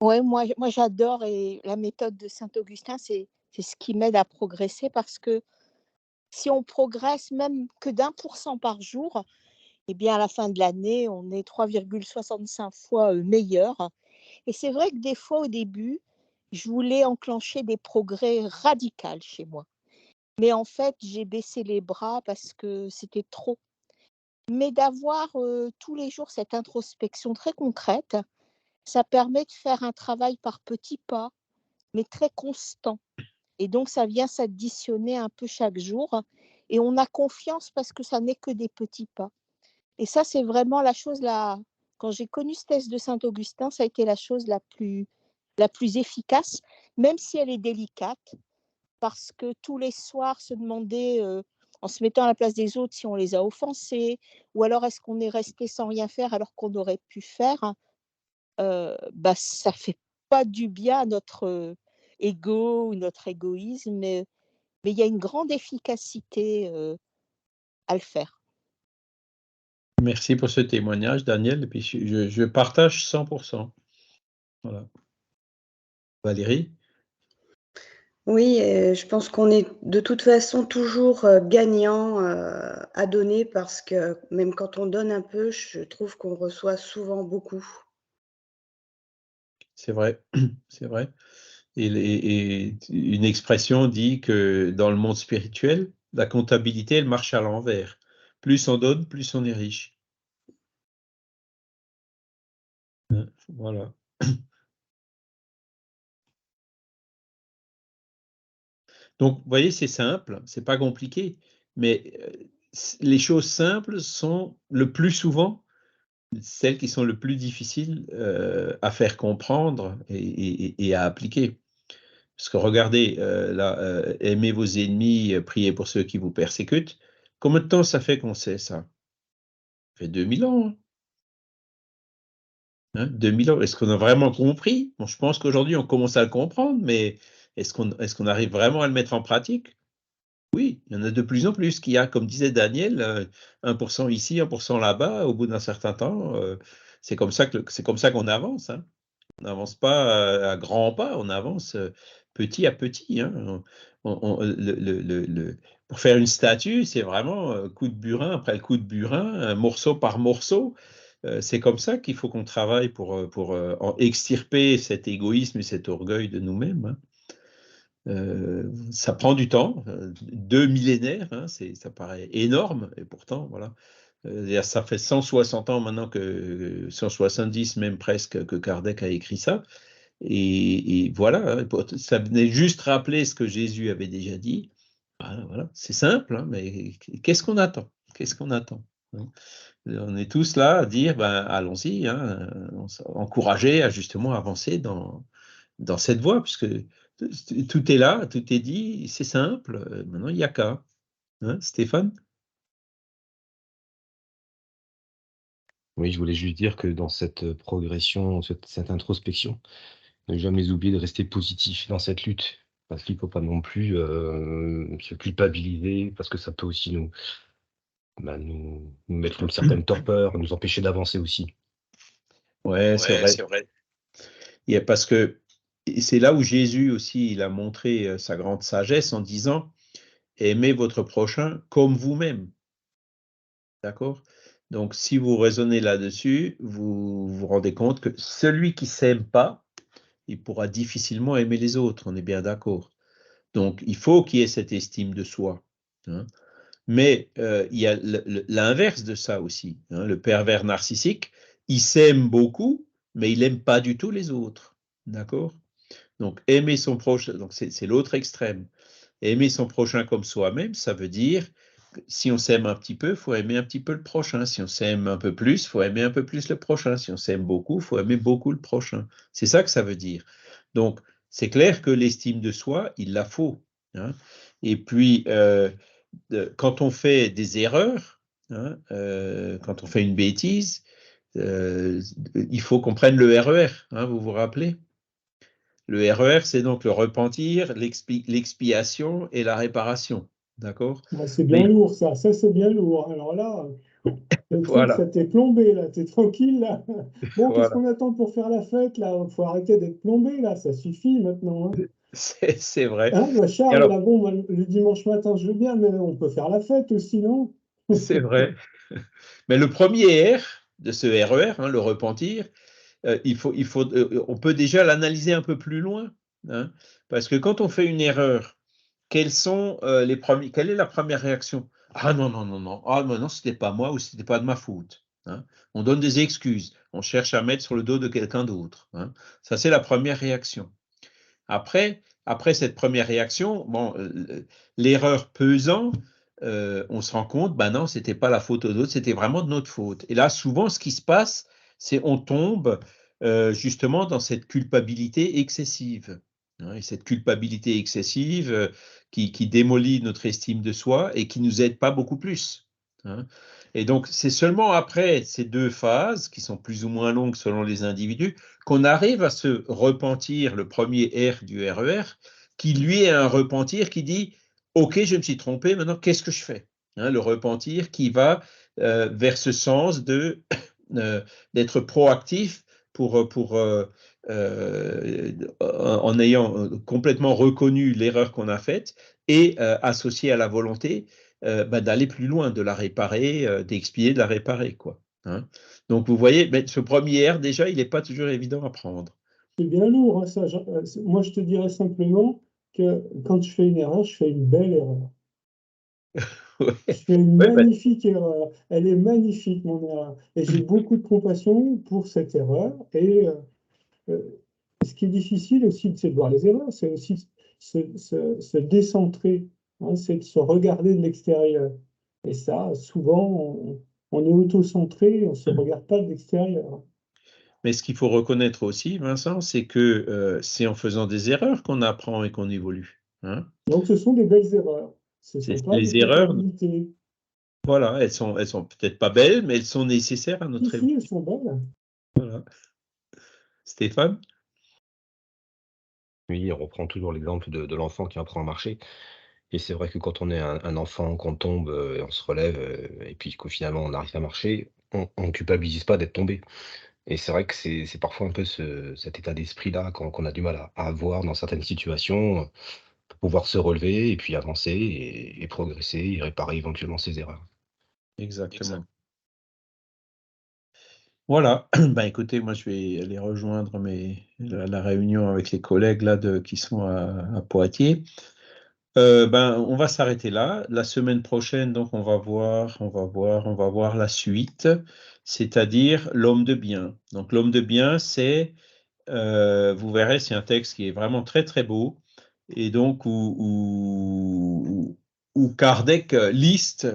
Ouais, moi j'adore et la méthode de Saint-Augustin, c'est ce qui m'aide à progresser parce que si on progresse même que d'1% par jour, eh bien à la fin de l'année, on est 3,65 fois meilleur. Et c'est vrai que des fois au début, je voulais enclencher des progrès radicaux chez moi. Mais en fait, j'ai baissé les bras parce que c'était trop. Mais d'avoir tous les jours cette introspection très concrète, ça permet de faire un travail par petits pas, mais très constant. Et donc, ça vient s'additionner un peu chaque jour. Et on a confiance parce que ça n'est que des petits pas. Et ça, c'est vraiment la chose là. Quand j'ai connu ce test de Saint-Augustin, ça a été la chose la plus efficace, même si elle est délicate, parce que tous les soirs, se demander, en se mettant à la place des autres, si on les a offensés, ou alors est-ce qu'on est resté sans rien faire alors qu'on aurait pu faire, ça fait pas du bien à notre ego ou notre égoïsme, mais il y a une grande efficacité à le faire. Merci pour ce témoignage, Daniel, et puis je partage 100%. Voilà. Valérie? Oui, je pense qu'on est de toute façon toujours gagnant à donner parce que même quand on donne un peu, je trouve qu'on reçoit souvent beaucoup. C'est vrai, c'est vrai. Et une expression dit que dans le monde spirituel, la comptabilité, elle marche à l'envers. Plus on donne, plus on est riche. Voilà. Donc, vous voyez, c'est simple, c'est pas compliqué, mais les choses simples sont le plus souvent celles qui sont le plus difficiles à faire comprendre et à appliquer. Parce que regardez, là, aimez vos ennemis, priez pour ceux qui vous persécutent. Combien de temps ça fait qu'on sait ça? Ça fait 2000 ans. 2000 ans. Est-ce qu'on a vraiment compris? Bon, je pense qu'aujourd'hui, on commence à le comprendre, mais est-ce qu'on arrive vraiment à le mettre en pratique? Oui, il y en a de plus en plus qui a, comme disait Daniel, 1% ici, 1% là-bas, au bout d'un certain temps, c'est comme ça qu'on avance. On n'avance pas à grands pas, on avance petit à petit. Pour faire une statue, c'est vraiment coup de burin après le coup de burin, morceau par morceau. C'est comme ça qu'il faut qu'on travaille pour extirper cet égoïsme et cet orgueil de nous-mêmes. Ça prend du temps, 2 millénaires, ça paraît énorme, et pourtant, voilà. Ça fait 160 ans maintenant, 170 même presque, que Kardec a écrit ça. Et voilà, ça venait juste rappeler ce que Jésus avait déjà dit. Voilà, c'est simple, mais qu'est-ce qu'on attend? Qu'est-ce qu'on attend? On est tous là à dire, allons-y, encourager à justement avancer dans cette voie, puisque tout est là, tout est dit, c'est simple. Maintenant, il n'y a qu'à. Stéphane? Oui, je voulais juste dire que dans cette progression, cette introspection, ne jamais oublier de rester positif dans cette lutte. Parce qu'il ne faut pas non plus se culpabiliser, parce que ça peut aussi nous mettre une certaine torpeur, nous empêcher d'avancer aussi. Ouais, c'est vrai. Parce que c'est là où Jésus aussi, il a montré sa grande sagesse en disant, aimez votre prochain comme vous-même. D'accord? Donc, si vous raisonnez là-dessus, vous vous rendez compte que celui qui ne s'aime pas, il pourra difficilement aimer les autres, on est bien d'accord. Donc, il faut qu'il y ait cette estime de soi. Hein. Mais il y a l'inverse de ça aussi. Hein. Le pervers narcissique, il s'aime beaucoup, mais il n'aime pas du tout les autres. D'accord? Donc, aimer son prochain, donc c'est l'autre extrême. Aimer son prochain comme soi-même, ça veut dire que si on s'aime un petit peu, il faut aimer un petit peu le prochain. Si on s'aime un peu plus, il faut aimer un peu plus le prochain. Si on s'aime beaucoup, il faut aimer beaucoup le prochain. C'est ça que ça veut dire. Donc, c'est clair que l'estime de soi, il la faut. Hein. Et puis, quand on fait des erreurs, hein, quand on fait une bêtise, il faut qu'on prenne le RER, hein, vous vous rappelez? Le RER, c'est donc le repentir, l'expiation et la réparation. D'accord? Ouais, c'est bien lourd, ça. Ça, c'est bien lourd. Alors là, le truc, Voilà. ça t'est plombé, là. T'es tranquille, là. Bon, qu'est-ce Voilà. qu'on attend pour faire la fête, là? Il faut arrêter d'être plombé, là. Ça suffit maintenant. Hein. C'est vrai. Hein, bah, Et Charles, alors, là, bon, moi, le dimanche matin, je veux bien, mais on peut faire la fête aussi, non? c'est vrai. Mais le premier R de ce RER, hein, le repentir, on peut déjà l'analyser un peu plus loin. Hein, parce que quand on fait une erreur, quelle est la première réaction? Ah non, non, non, non. Ah non, c'était pas moi ou c'était pas de ma faute. Hein. On donne des excuses. On cherche à mettre sur le dos de quelqu'un d'autre. Hein. Ça, c'est la première réaction. Après cette première réaction, bon, l'erreur pesant, on se rend compte, ben non, c'était pas la faute d'autres, c'était vraiment de notre faute. Et là, souvent, ce qui se passe, c'est on tombe justement dans cette culpabilité excessive. Hein, et cette culpabilité excessive qui démolit notre estime de soi et qui nous aide pas beaucoup plus. Hein. Et donc, c'est seulement après ces deux phases, qui sont plus ou moins longues selon les individus, qu'on arrive à se repentir, le premier R du RER, qui lui est un repentir qui dit « Ok, je me suis trompé, maintenant qu'est-ce que je fais ?» Hein, le repentir qui va vers ce sens d'être proactif en ayant complètement reconnu l'erreur qu'on a faite et associé à la volonté d'aller plus loin, de la réparer, d'expier, de la réparer, quoi. Hein. Donc, vous voyez, mais ce premier R, déjà, il n'est pas toujours évident à prendre. C'est bien lourd, hein, ça. Moi, je te dirais simplement que quand je fais une erreur, je fais une belle erreur. Ouais. Je fais une Ouais, ben, magnifique erreur. Elle est magnifique, mon erreur. Et j'ai beaucoup de compassion pour cette erreur. Et ce qui est difficile aussi, c'est de voir les erreurs, c'est aussi se décentrer, hein, c'est de se regarder de l'extérieur. Et ça, souvent, on est auto-centré, on ne se regarde pas de l'extérieur. mais ce qu'il faut reconnaître aussi, Vincent, c'est que c'est en faisant des erreurs qu'on apprend et qu'on évolue. Hein. Donc, ce sont des belles erreurs. Ce ne sont pas des Les erreurs, fatalités. voilà, elles sont peut-être pas belles, mais elles sont nécessaires à notre Ici, elles évolution. sont belles. Voilà. Stéphane? Oui, on reprend toujours l'exemple de l'enfant qui apprend à marcher. Et c'est vrai que quand on est un enfant, qu'on tombe et on se relève, et puis qu'au finalement on arrive à marcher, on ne culpabilise pas d'être tombé. Et c'est vrai que c'est parfois un peu cet état d'esprit-là qu'on a du mal à avoir dans certaines situations, pour pouvoir se relever et puis avancer et progresser et réparer éventuellement ses erreurs. Exactement. Voilà. Ben, écoutez, moi, je vais aller rejoindre la réunion avec les collègues là, qui sont à Poitiers. Ben, on va s'arrêter là. La semaine prochaine, donc, on va voir la suite, c'est-à-dire l'homme de bien. Donc, l'homme de bien, vous verrez, c'est un texte qui est vraiment très, très beau, et donc où Kardec liste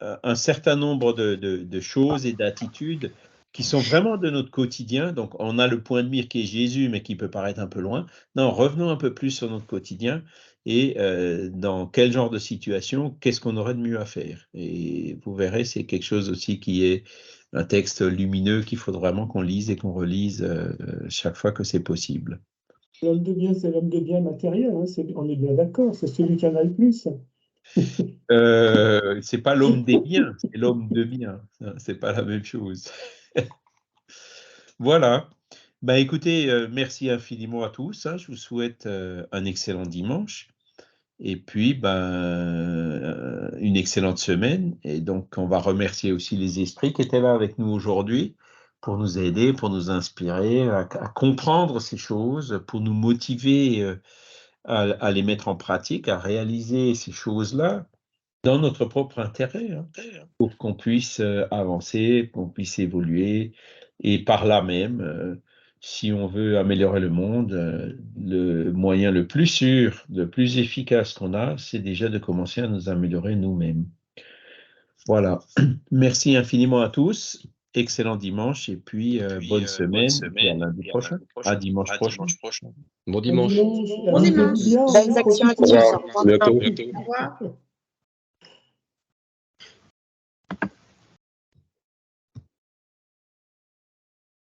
un certain nombre de choses et d'attitudes qui sont vraiment de notre quotidien. Donc, on a le point de mire qui est Jésus, mais qui peut paraître un peu loin. Non, revenons un peu plus sur notre quotidien et dans quel genre de situation, qu'est-ce qu'on aurait de mieux à faire. Et vous verrez, c'est quelque chose aussi qui est un texte lumineux qu'il faut vraiment qu'on lise et qu'on relise chaque fois que c'est possible. L'homme de bien, c'est l'homme de bien matériel, hein, on est bien d'accord, c'est celui qui en a le plus. C'est pas l'homme des biens, c'est l'homme de bien. Hein, c'est pas la même chose. Voilà. Bah, écoutez, merci infiniment à tous. Hein. Je vous souhaite un excellent dimanche. Et puis, une excellente semaine. Et donc, on va remercier aussi les esprits qui étaient là avec nous aujourd'hui pour nous aider, pour nous inspirer à comprendre ces choses, pour nous motiver à les mettre en pratique, à réaliser ces choses-là dans notre propre intérêt, hein, pour qu'on puisse avancer, qu'on puisse évoluer. Et par là même, si on veut améliorer le monde, le moyen le plus sûr, le plus efficace qu'on a, c'est déjà de commencer à nous améliorer nous-mêmes. Voilà. Merci infiniment à tous. Excellent dimanche et puis bonne semaine. Et puis à lundi prochain. À dimanche prochain. Bon Bon dimanche. dimanche, Bon dimanche. amusez-vous bien, Belles hein, actions à profitez. tous. Au revoir. Bientôt. Au revoir.